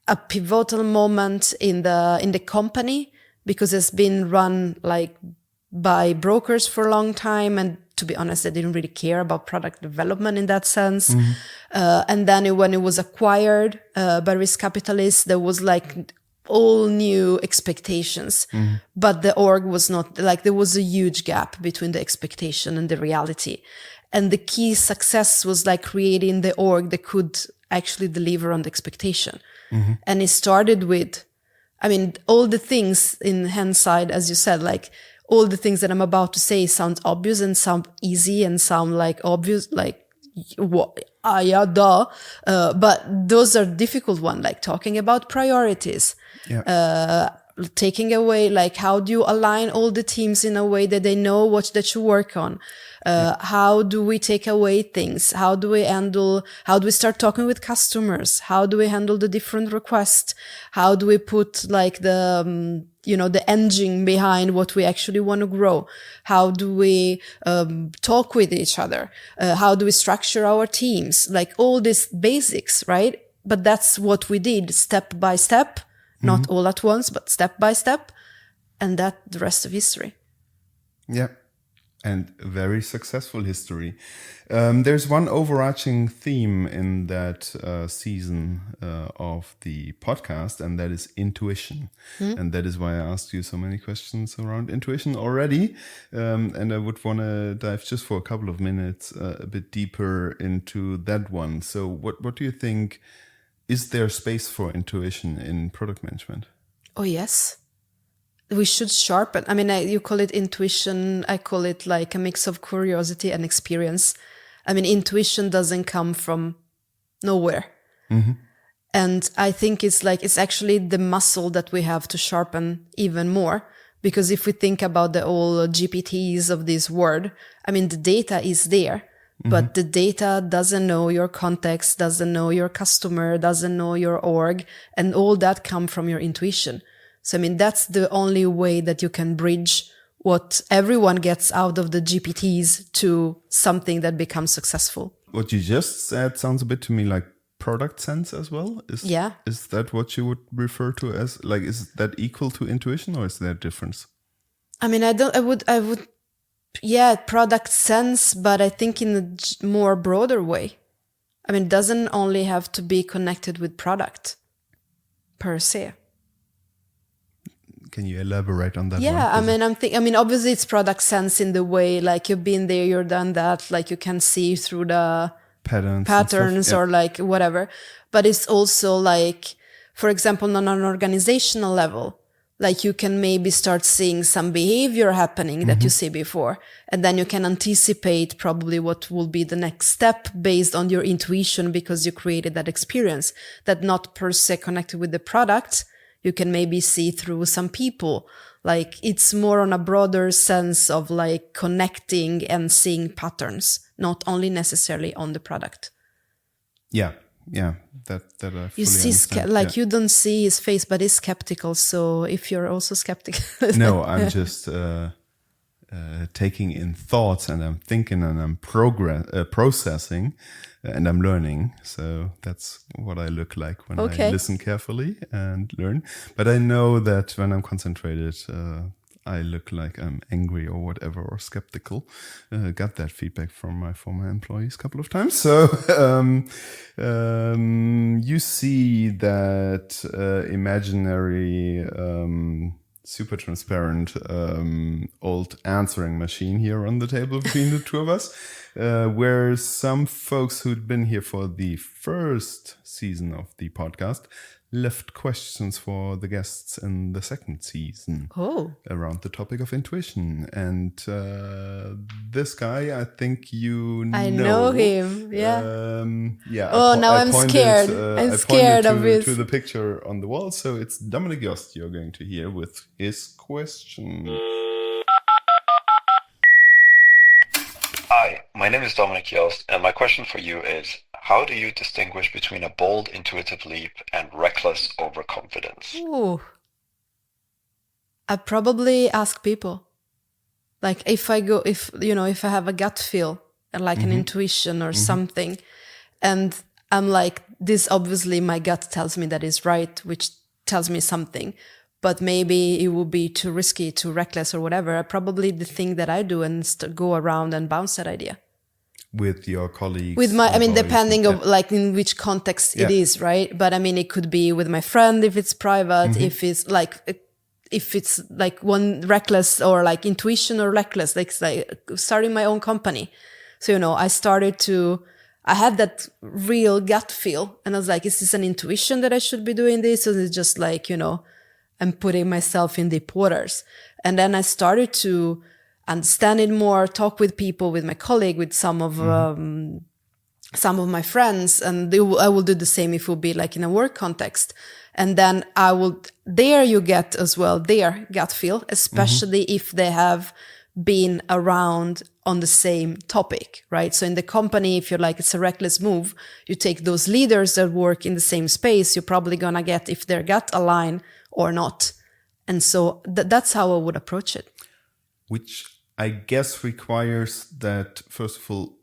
Speaker 1: a pivotal moment in the company because it's been run like by brokers for a long time, and to be honest, they didn't really care about product development in that sense. And then when it was acquired by risk capitalists, there was like all new expectations, but the org was not, like, there was a huge gap between the expectation and the reality. And the key success was like creating the org that could actually deliver on the expectation. And it started with, I mean, all the things in hindsight, as you said, like all the things that I'm about to say sound obvious and sound easy and sound like obvious, like, yeah, duh. But those are difficult ones, like talking about priorities, taking away, like, how do you align all the teams in a way that they know what they should work on? How do we take away things? How do we start talking with customers? How do we handle the different requests? How do we put like the engine behind what we actually want to grow? How do we talk with each other? How do we structure our teams? Like all these basics, right? But that's what we did step by step, not all at once, but step by step. And that the rest of history.
Speaker 2: Yeah. And very successful history. There's one overarching theme in that season of the podcast, and that is intuition. And that is why I asked you so many questions around intuition already. And I would want to dive just for a couple of minutes a bit deeper into that one. So what do you think, is there space for intuition in product management?
Speaker 1: Oh, yes. We should sharpen. I mean, you call it intuition. I call it like a mix of curiosity and experience. I mean, intuition doesn't come from nowhere. And I think it's actually the muscle that we have to sharpen even more. Because if we think about the old GPTs of this world, I mean, the data is there, but the data doesn't know your context, doesn't know your customer, doesn't know your org, and all that come from your intuition. So, I mean, that's the only way that you can bridge what everyone gets out of the GPTs to something that becomes successful.
Speaker 2: What you just said sounds a bit to me like product sense as well. Is that what you would refer to as, like, is that equal to intuition, or is there a difference?
Speaker 1: I mean, product sense, but I think in a more broader way. I mean, it doesn't only have to be connected with product per se.
Speaker 2: Can you elaborate on that?
Speaker 1: Yeah, I mean, obviously it's product sense in the way, like, you've been there, you've done that, like you can see through the patterns or like whatever. But it's also like, for example, on an organizational level, like you can maybe start seeing some behavior happening that you see before. And then you can anticipate probably what will be the next step based on your intuition, because you created that experience that not per se connected with the product. You can maybe see through some people. Like, it's more on a broader sense of like connecting and seeing patterns, not only necessarily on the product.
Speaker 2: Yeah. That I fully
Speaker 1: you see,
Speaker 2: understand.
Speaker 1: You don't see his face, but he's skeptical. So if you're also skeptical,
Speaker 2: no, I'm just taking in thoughts, and I'm thinking, and I'm processing, and I'm learning. So that's what I look like when I listen carefully and learn. But I know that when I'm concentrated, I look like I'm angry or whatever, or skeptical. Got that feedback from my former employees a couple of times. So you see that imaginary super transparent old answering machine here on the table between the two of us. Where some folks who'd been here for the first season of the podcast left questions for the guests in the second season around the topic of intuition. And this guy, I think you know.
Speaker 1: I know him, yeah. Now I'm scared. I'm scared of it.
Speaker 2: To the picture on the wall. So it's Dominic Yost you're going to hear with his question.
Speaker 4: Hi, my name is Dominic Yost, and my question for you is, how do you distinguish between a bold intuitive leap and reckless overconfidence?
Speaker 1: Ooh. I probably ask people. Like if I have a gut feel, like an intuition or something, and I'm like, this obviously my gut tells me that is right, which tells me something, but maybe it would be too risky, too reckless or whatever. Probably the thing that I do and go around and bounce that idea.
Speaker 2: With your colleagues?
Speaker 1: Depending on like in which context it is, right? But I mean, it could be with my friend if it's private, if it's like one reckless or like intuition or reckless, like starting my own company. So, I had that real gut feel and I was like, is this an intuition that I should be doing this? Or is it just like, I'm putting myself in deep waters? And then I started to understand it more, talk with people, with my colleague, with some of my friends, and I will do the same if it would be like in a work context. And then you get as well their gut feel, especially if they have been around on the same topic, right? So in the company, if you're like, it's a reckless move, you take those leaders that work in the same space, you're probably going to get if their gut align or not. And so that's how I would approach it.
Speaker 2: Which I guess requires that, first of all,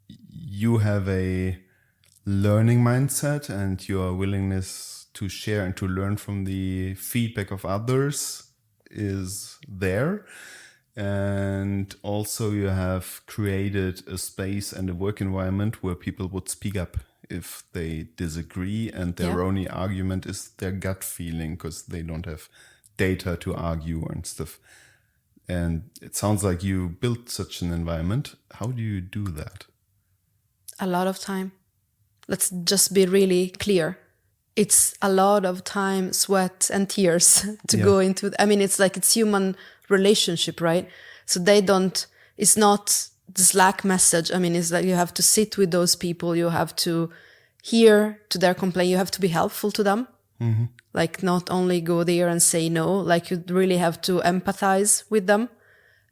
Speaker 2: you have a learning mindset and your willingness to share and to learn from the feedback of others is there. And also you have created a space and a work environment where people would speak up if they disagree and their only argument is their gut feeling because they don't have data to argue and stuff. And it sounds like you built such an environment. How do you do that?
Speaker 1: A lot of time. Let's just be really clear. It's a lot of time, sweat, and tears to go into. I mean, it's human relationship, right? So it's not the Slack message. I mean, it's like you have to sit with those people. You have to hear to their complaint. You have to be helpful to them. Mm-hmm. Like not only go there and say no, like you really have to empathize with them.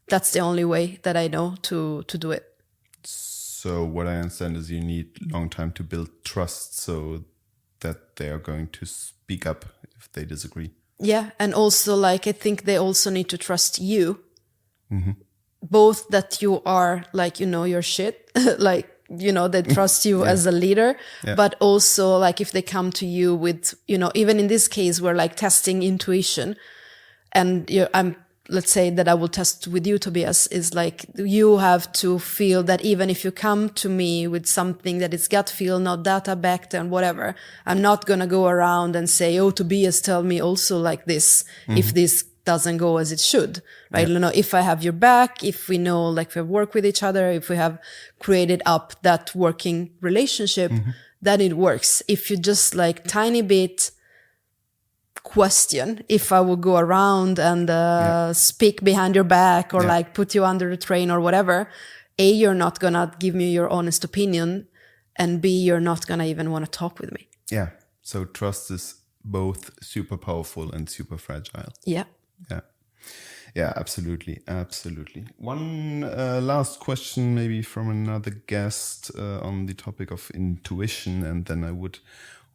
Speaker 1: That's the only way that I know to do it.
Speaker 2: So what I understand is you need long time to build trust so that they are going to speak up if they disagree.
Speaker 1: Yeah. And also like, I think they also need to trust you. Mm-hmm. Both that you are like, your shit, like, they trust you as a leader, but also like if they come to you with, even in this case, we're like testing intuition and let's say that I will test with you, Tobias, is like, you have to feel that even if you come to me with something that is gut feel, not data backed and whatever, I'm not going to go around and say, oh, Tobias, tell me also like this, if this doesn't go as it should, right? If I have your back, if we know, like we have worked with each other, if we have created up that working relationship, then it works. If you just like tiny bit question, if I would go around and speak behind your back or like put you under the train or whatever, A, you're not gonna give me your honest opinion, and B, you're not gonna even want to talk with me.
Speaker 2: Yeah. So trust is both super powerful and super fragile.
Speaker 1: Yeah.
Speaker 2: Yeah, absolutely. One last question maybe from another guest on the topic of intuition, and then I would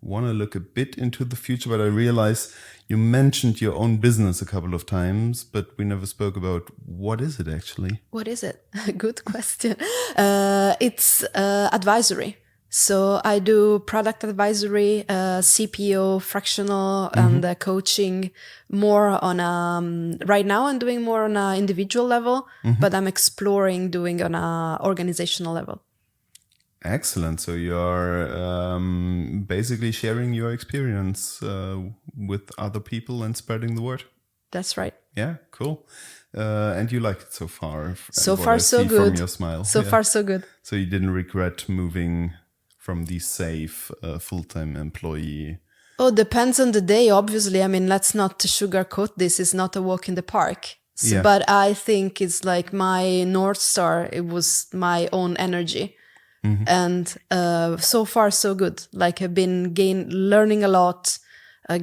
Speaker 2: want to look a bit into the future, but I realize you mentioned your own business a couple of times, but we never spoke about what is it actually?
Speaker 1: What is it? Good question. It's advisory. So I do product advisory, CPO, fractional, and coaching more on right now I'm doing more on an individual level, but I'm exploring doing on an organizational level.
Speaker 2: Excellent. So you're basically sharing your experience with other people and spreading the word?
Speaker 1: That's right.
Speaker 2: Yeah, cool. And you like it so far?
Speaker 1: So
Speaker 2: what
Speaker 1: far,
Speaker 2: I
Speaker 1: so
Speaker 2: see
Speaker 1: good.
Speaker 2: From your smile.
Speaker 1: So far, so good.
Speaker 2: So you didn't regret moving from the safe full-time employee?
Speaker 1: Oh, depends on the day, obviously. I mean, let's not sugarcoat this. It's not a walk in the park. So, but I think it's like my North Star. It was my own energy. And so far, so good. Like I've been learning a lot,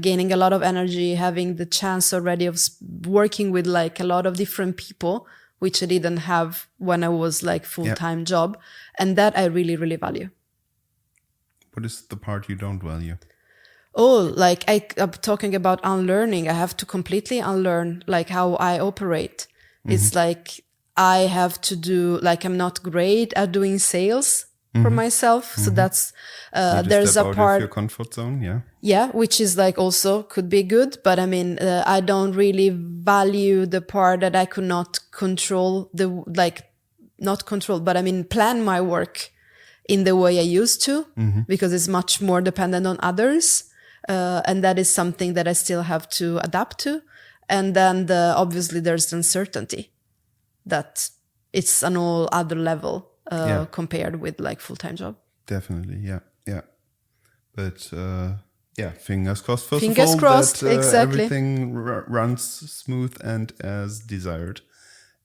Speaker 1: gaining a lot of energy, having the chance already of working with like a lot of different people, which I didn't have when I was like full-time job. And that I really, really value.
Speaker 2: What is the part you don't value?
Speaker 1: Oh, like I'm talking about unlearning. I have to completely unlearn like how I operate. It's like I have to do, like I'm not great at doing sales for myself. So that's, there's a part
Speaker 2: of your comfort zone.
Speaker 1: Yeah, which is like also could be good. But I mean, I don't really value the part that I could not control not control, but I mean, plan my work in the way I used to, because it's much more dependent on others. And that is something that I still have to adapt to. And then obviously there's uncertainty that it's an all other level compared with like full-time job.
Speaker 2: Definitely. Yeah. But fingers crossed.
Speaker 1: Fingers crossed, exactly.
Speaker 2: Everything runs smooth and as desired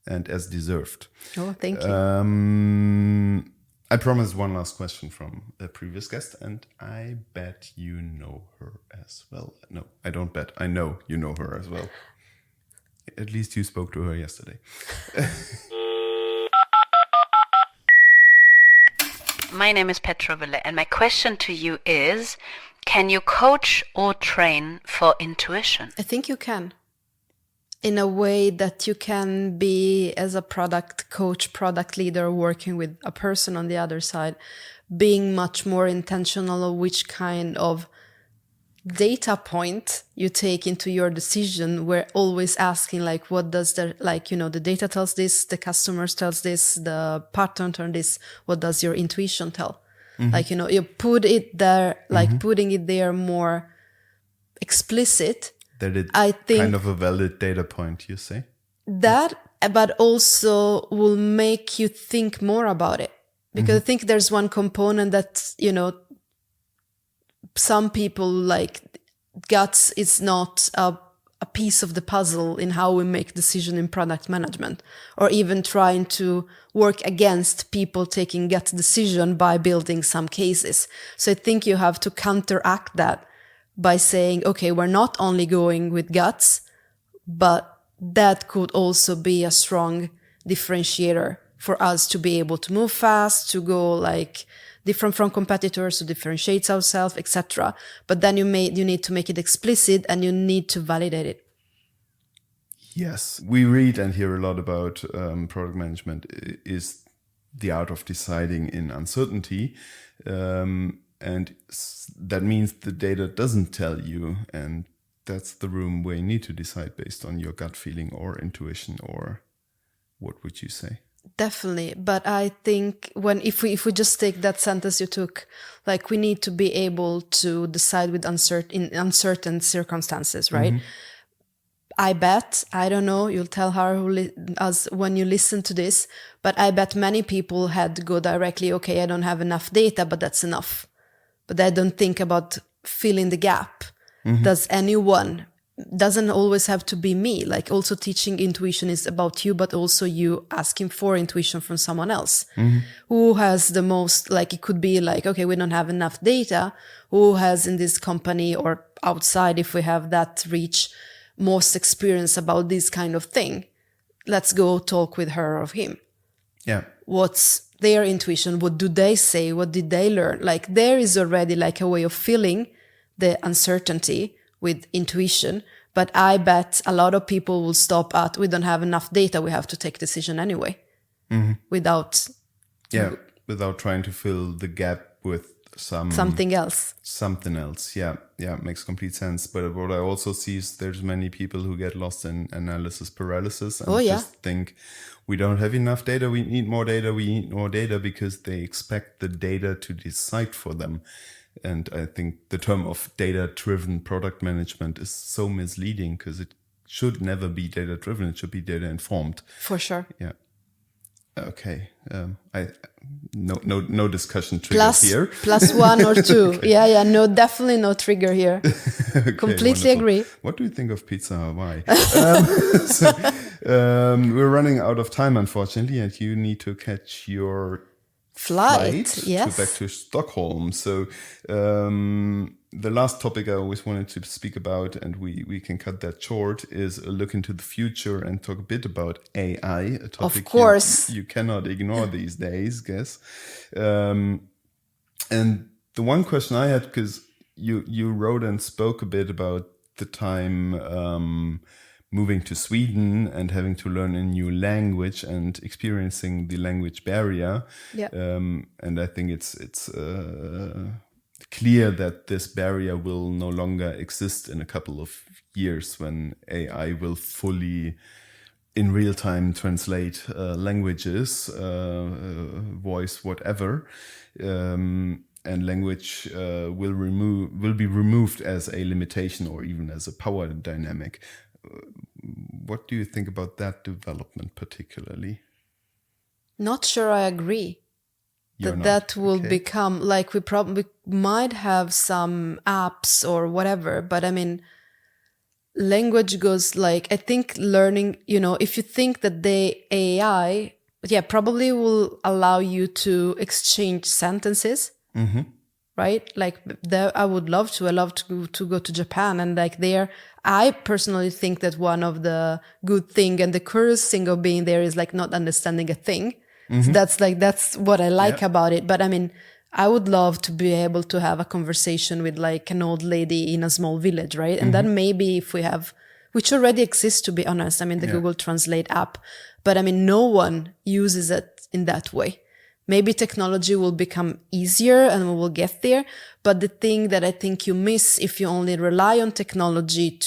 Speaker 2: and as deserved.
Speaker 1: Oh, thank you.
Speaker 2: I promised one last question from a previous guest, and I bet you know her as well. No, I don't bet. I know you know her as well. At least you spoke to her yesterday.
Speaker 5: My name is Petra Wille, and my question to you is, can you coach or train for intuition?
Speaker 1: I think you can. In a way that you can be, as a product coach, product leader, working with a person on the other side, being much more intentional of which kind of data point you take into your decision. We're always asking, like, what does the data tells this, the customers tells this, the partner tells this, what does your intuition tell? Like, you put it there, like putting it there more explicit.
Speaker 2: That it's
Speaker 1: I think
Speaker 2: kind of a valid data point, you say?
Speaker 1: That, but also will make you think more about it. Because I think there's one component that, some people like guts is not a piece of the puzzle in how we make decision in product management, or even trying to work against people taking gut decision by building some cases. So I think you have to counteract that by saying, okay, we're not only going with guts, but that could also be a strong differentiator for us to be able to move fast, to go like different from competitors, to differentiate ourselves, etc. But then you need to make it explicit and you need to validate it.
Speaker 2: Yes, we read and hear a lot about product management is the art of deciding in uncertainty. And that means the data doesn't tell you, and that's the room where you need to decide based on your gut feeling or intuition, or what would you say?
Speaker 1: Definitely. But I think if we just take that sentence you took, like we need to be able to decide with uncertain circumstances, right? I bet, I don't know, you'll tell her as when you listen to this, but I bet many people had to go directly, okay, I don't have enough data, but that's enough. But I don't think about filling the gap. Does anyone, doesn't always have to be me. Like also teaching intuition is about you, but also you asking for intuition from someone else. Who has the most, like it could be like, okay, we don't have enough data. Who has in this company or outside, if we have that reach, most experience about this kind of thing? Let's go talk with her or him.
Speaker 2: Yeah.
Speaker 1: What's their intuition? What do they say? What did they learn? Like there is already like a way of filling the uncertainty with intuition. But I bet a lot of people will stop at, we don't have enough data. We have to take decision anyway. Without
Speaker 2: trying to fill the gap with
Speaker 1: something else.
Speaker 2: Yeah, makes complete sense. But what I also see is there's many people who get lost in analysis paralysis and just think we don't have enough data, we need more data because they expect the data to decide for them. And I think the term of data-driven product management is so misleading because it should never be data driven. It should be data informed.
Speaker 1: For sure.
Speaker 2: Yeah. Okay. No discussion triggered here.
Speaker 1: Plus 1 or 2. Yeah. No, definitely no trigger here.
Speaker 2: Okay,
Speaker 1: Completely
Speaker 2: wonderful.
Speaker 1: agree.
Speaker 2: What do you think of Pizza Hawaii? We're running out of time, unfortunately, and you need to catch your flight
Speaker 1: yes.
Speaker 2: back to Stockholm. So the last topic I always wanted to speak about, and we can cut that short, is a look into the future and talk a bit about AI, a topic
Speaker 1: of course.
Speaker 2: you cannot ignore these days, guess. And the one question I had, because you wrote and spoke a bit about the time moving to Sweden and having to learn a new language and experiencing the language barrier.
Speaker 1: Yeah.
Speaker 2: And I think it's clear that this barrier will no longer exist in a couple of years when AI will fully in real time translate languages, voice, whatever. And language will be removed as a limitation or even as a power dynamic. What do you think about that development particularly?
Speaker 1: Not sure I agree. That will become like we probably might have some apps or whatever, but I mean, language goes like, I think learning, if you think that the AI, probably will allow you to exchange sentences.
Speaker 2: Mm-hmm.
Speaker 1: Right? Like I would love to. I love to go to Japan, and like there, I personally think that one of the good thing and the curious thing of being there is like not understanding a thing. Mm-hmm. So that's what I like about it. But I mean, I would love to be able to have a conversation with like an old lady in a small village, right? And then maybe if we have, which already exists, to be honest, I mean, the Google Translate app, but I mean, no one uses it in that way. Maybe technology will become easier and we will get there. But the thing that I think you miss if you only rely on technology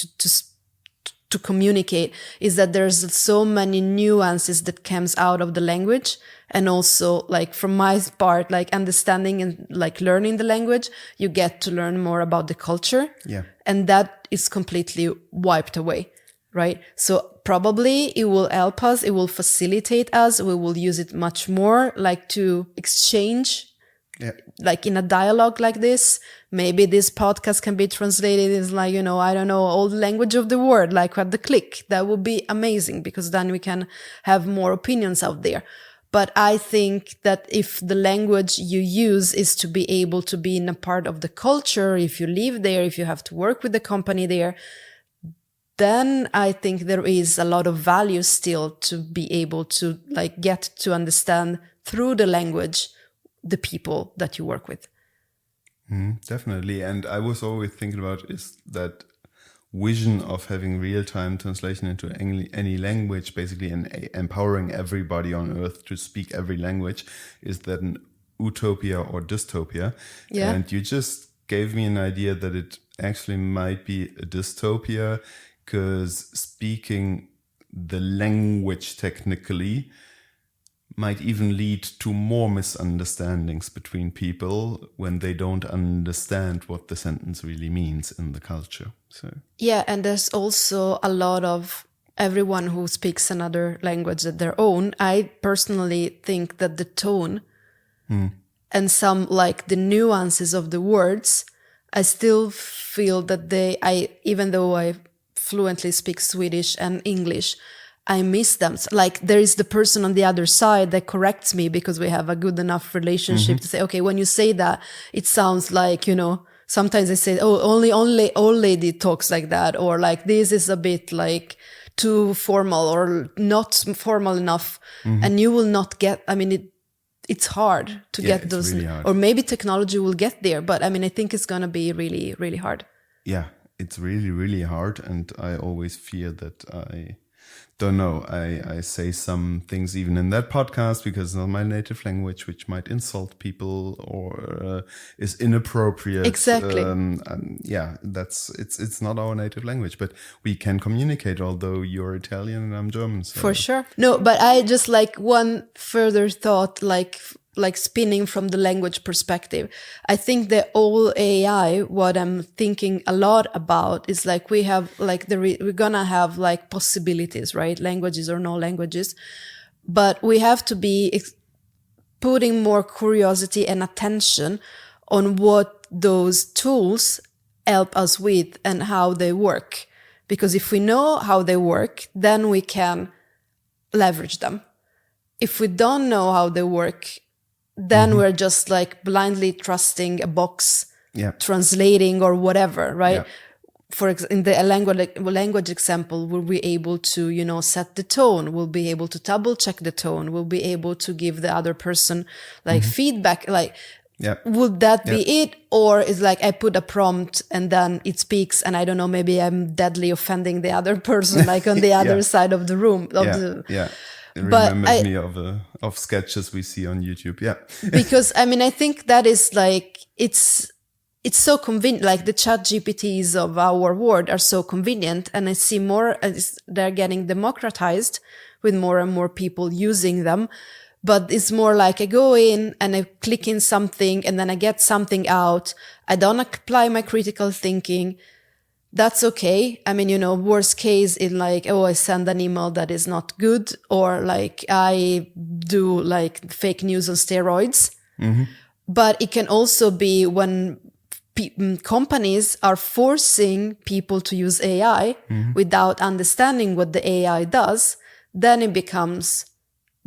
Speaker 1: to communicate is that there's so many nuances that comes out of the language. And also, like, from my part, like understanding and like learning the language, you get to learn more about the culture. Yeah. And that is completely wiped away. Right? So probably it will help us. It will facilitate us. We will use it much more, like to exchange, like in a dialogue like this. Maybe this podcast can be translated as like, I don't know, all the language of the world, like at the click. That would be amazing because then we can have more opinions out there. But I think that if the language you use is to be able to be in a part of the culture, if you live there, if you have to work with the company there, then I think there is a lot of value still to be able to like get to understand through the language the people that you work with.
Speaker 2: Definitely. And I was always thinking about is that vision of having real-time translation into any language, basically, and empowering everybody on earth to speak every language. Is that an utopia or dystopia? Yeah. And you just gave me an idea that it actually might be a dystopia, because speaking the language technically might even lead to more misunderstandings between people when they don't understand what the sentence really means in the culture. So
Speaker 1: yeah, and there's also a lot of everyone who speaks another language at their own. I personally think that the tone and some like the nuances of the words, I still feel that even though I fluently speak Swedish and English, I miss them. Like there is the person on the other side that corrects me because we have a good enough relationship to say, okay, when you say that, it sounds like, sometimes I say, oh, only old lady talks like that. Or like, this is a bit like too formal or not formal enough. And you will not get, it's hard to get those, really hard. Or maybe technology will get there. But I think it's going to be really, really hard.
Speaker 2: Yeah. It's really, really hard, and I always fear that I don't know. I say some things even in that podcast because it's not my native language, which might insult people or is inappropriate.
Speaker 1: Exactly.
Speaker 2: It's not our native language, but we can communicate. Although you're Italian and I'm German, so.
Speaker 1: For sure. No, but I just like one further thought, like like spinning from the language perspective. I think the whole AI, what I'm thinking a lot about is like we have like we're gonna have like possibilities, right? Languages or no languages, but we have to be putting more curiosity and attention on what those tools help us with and how they work. Because if we know how they work, then we can leverage them. If we don't know how they work, then we're just like blindly trusting a box, translating or whatever, right? Yeah. In the language example, we'll be able to, you know, set the tone. We'll be able to double check the tone. We'll be able to give the other person like feedback, like, would that be it? Or is like I put a prompt and then it speaks and I don't know, maybe I'm deadly offending the other person, like on the other side of the room.
Speaker 2: It remembers me of sketches we see on YouTube. Yeah.
Speaker 1: Because I mean, I think that is like, it's so convenient, like the chat GPTs of our world are so convenient. And I see more, they're getting democratized with more and more people using them. But it's more like I go in and I click in something and then I get something out. I don't apply my critical thinking. That's okay. I mean, you know, worst case in like, oh, I send an email that is not good, or like I do like fake news on steroids. But it can also be when companies are forcing people to use AI without understanding what the AI does, then it becomes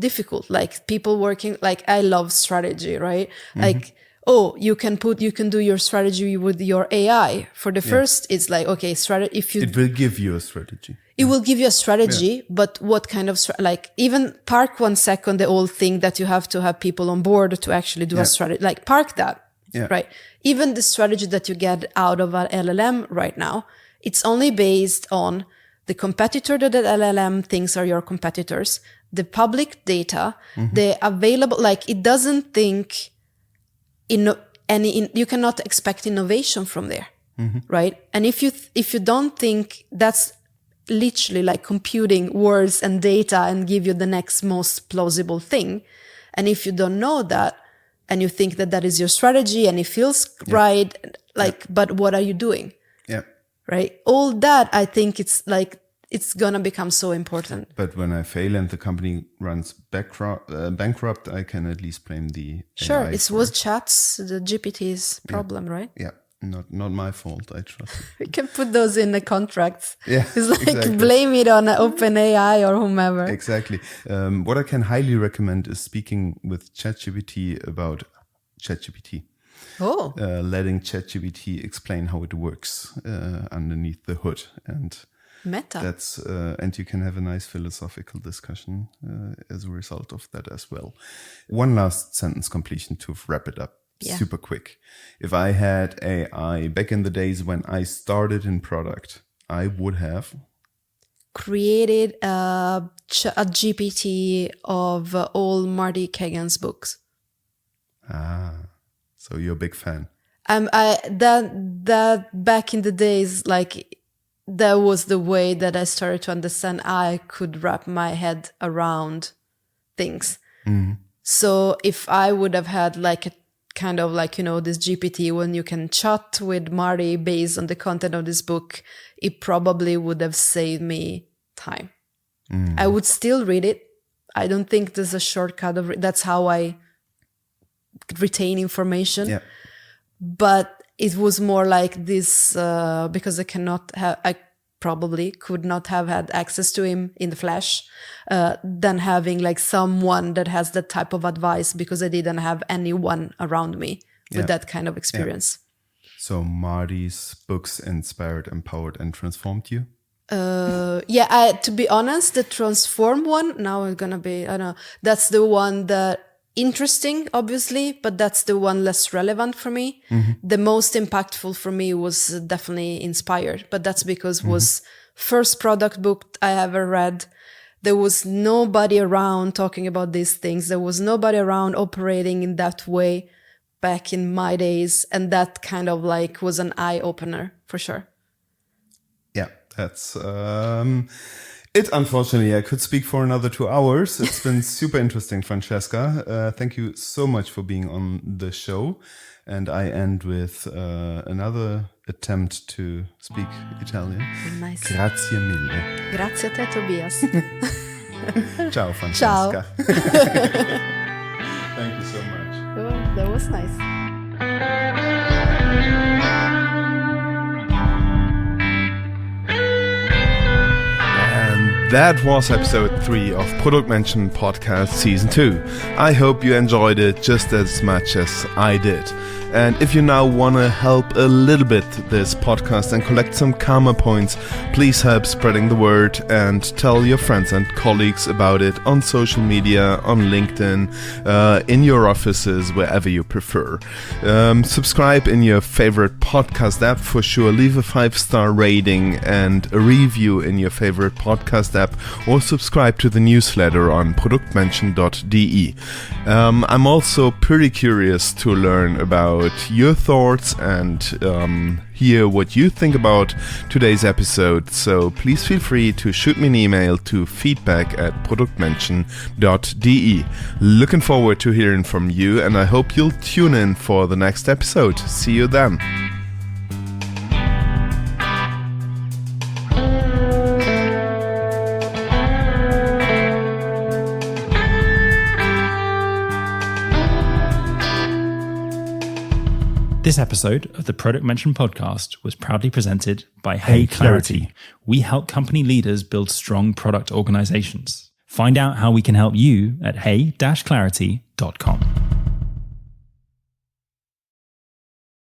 Speaker 1: difficult. Like people working, like I love strategy, right? Like, oh, you can do your strategy with your AI. For the first, it's like, okay, strategy.
Speaker 2: It will give you a strategy.
Speaker 1: It will give you a strategy, but what kind of, like even park 1 second, the whole thing that you have to have people on board to actually do a strategy, like park that, right? Even the strategy that you get out of an LLM right now, it's only based on the competitor that the LLM thinks are your competitors, the public data, the available, like it doesn't think you cannot expect innovation from there, right? And if you don't think that's literally like computing words and data and give you the next most plausible thing, and if you don't know that, and you think that that is your strategy and it feels right, like, but what are you doing? Right? All that, I think it's like, it's going to become so important.
Speaker 2: But when I fail and the company runs bankrupt, I can at least blame the
Speaker 1: Sure,
Speaker 2: AI
Speaker 1: it was chats, the GPT's problem, right?
Speaker 2: Yeah, not my fault, I trust it.
Speaker 1: We can put those in the contracts.
Speaker 2: Yeah,
Speaker 1: it's like blame it on OpenAI or whomever.
Speaker 2: Exactly. What I can highly recommend is speaking with ChatGPT about ChatGPT.
Speaker 1: Oh.
Speaker 2: Letting ChatGPT explain how it works underneath the hood, and
Speaker 1: Meta.
Speaker 2: That's and you can have a nice philosophical discussion as a result of that as well. One last sentence completion to wrap it up. Super quick. If I had AI back in the days when I started in product, I would have
Speaker 1: created a GPT of all Marty Kagan's books.
Speaker 2: So you're a big fan.
Speaker 1: That back in the days, like that was the way that I started to understand I could wrap my head around things. So if I would have had like a kind of like, you know, this GPT when you can chat with Marty based on the content of this book, it probably would have saved me time. I would still read it. I don't think there's a shortcut of that's how I retain information. But it was more like this because I probably could not have had access to him in the flesh than having like someone that has that type of advice, because I didn't have anyone around me with that kind of experience.
Speaker 2: So Marty's books inspired, empowered, and transformed you?
Speaker 1: To be honest, the transform one, now it's gonna be, I don't know, that's the one that interesting, obviously, but that's the one less relevant for me. The most impactful for me was definitely inspired, but that's because was first product book I ever read. There was nobody around talking about these things. There was nobody around operating in that way back in my days. And that kind of like was an eye opener for sure.
Speaker 2: Yeah, that's Unfortunately, I could speak for another 2 hours. It's been super interesting, Francesca. Thank you so much for being on the show. And I end with another attempt to speak Italian.
Speaker 1: Nice.
Speaker 2: Grazie mille.
Speaker 1: Grazie a te, Tobias.
Speaker 2: Ciao, Francesca.
Speaker 1: Ciao.
Speaker 2: Thank you so much.
Speaker 1: Oh, that was nice.
Speaker 2: That was episode 3 of Produktmenschen Podcast Season 2. I hope you enjoyed it just as much as I did. And if you now want to help a little bit this podcast and collect some karma points, please help spreading the word and tell your friends and colleagues about it on social media, on LinkedIn, in your offices, wherever you prefer. Subscribe in your favorite podcast app for sure. Leave a 5-star rating and a review in your favorite podcast app, or subscribe to the newsletter on produktmenschen.de. I'm also pretty curious to learn about your thoughts and hear what you think about today's episode, so please feel free to shoot me an email to feedback@produktmenschen.de. Looking forward to hearing from you, and I hope you'll tune in for the next episode. See you then.
Speaker 3: This episode of the Produktmenschen podcast was proudly presented by Hey Clarity. We help company leaders build strong product organizations. Find out how we can help you at hey-clarity.com.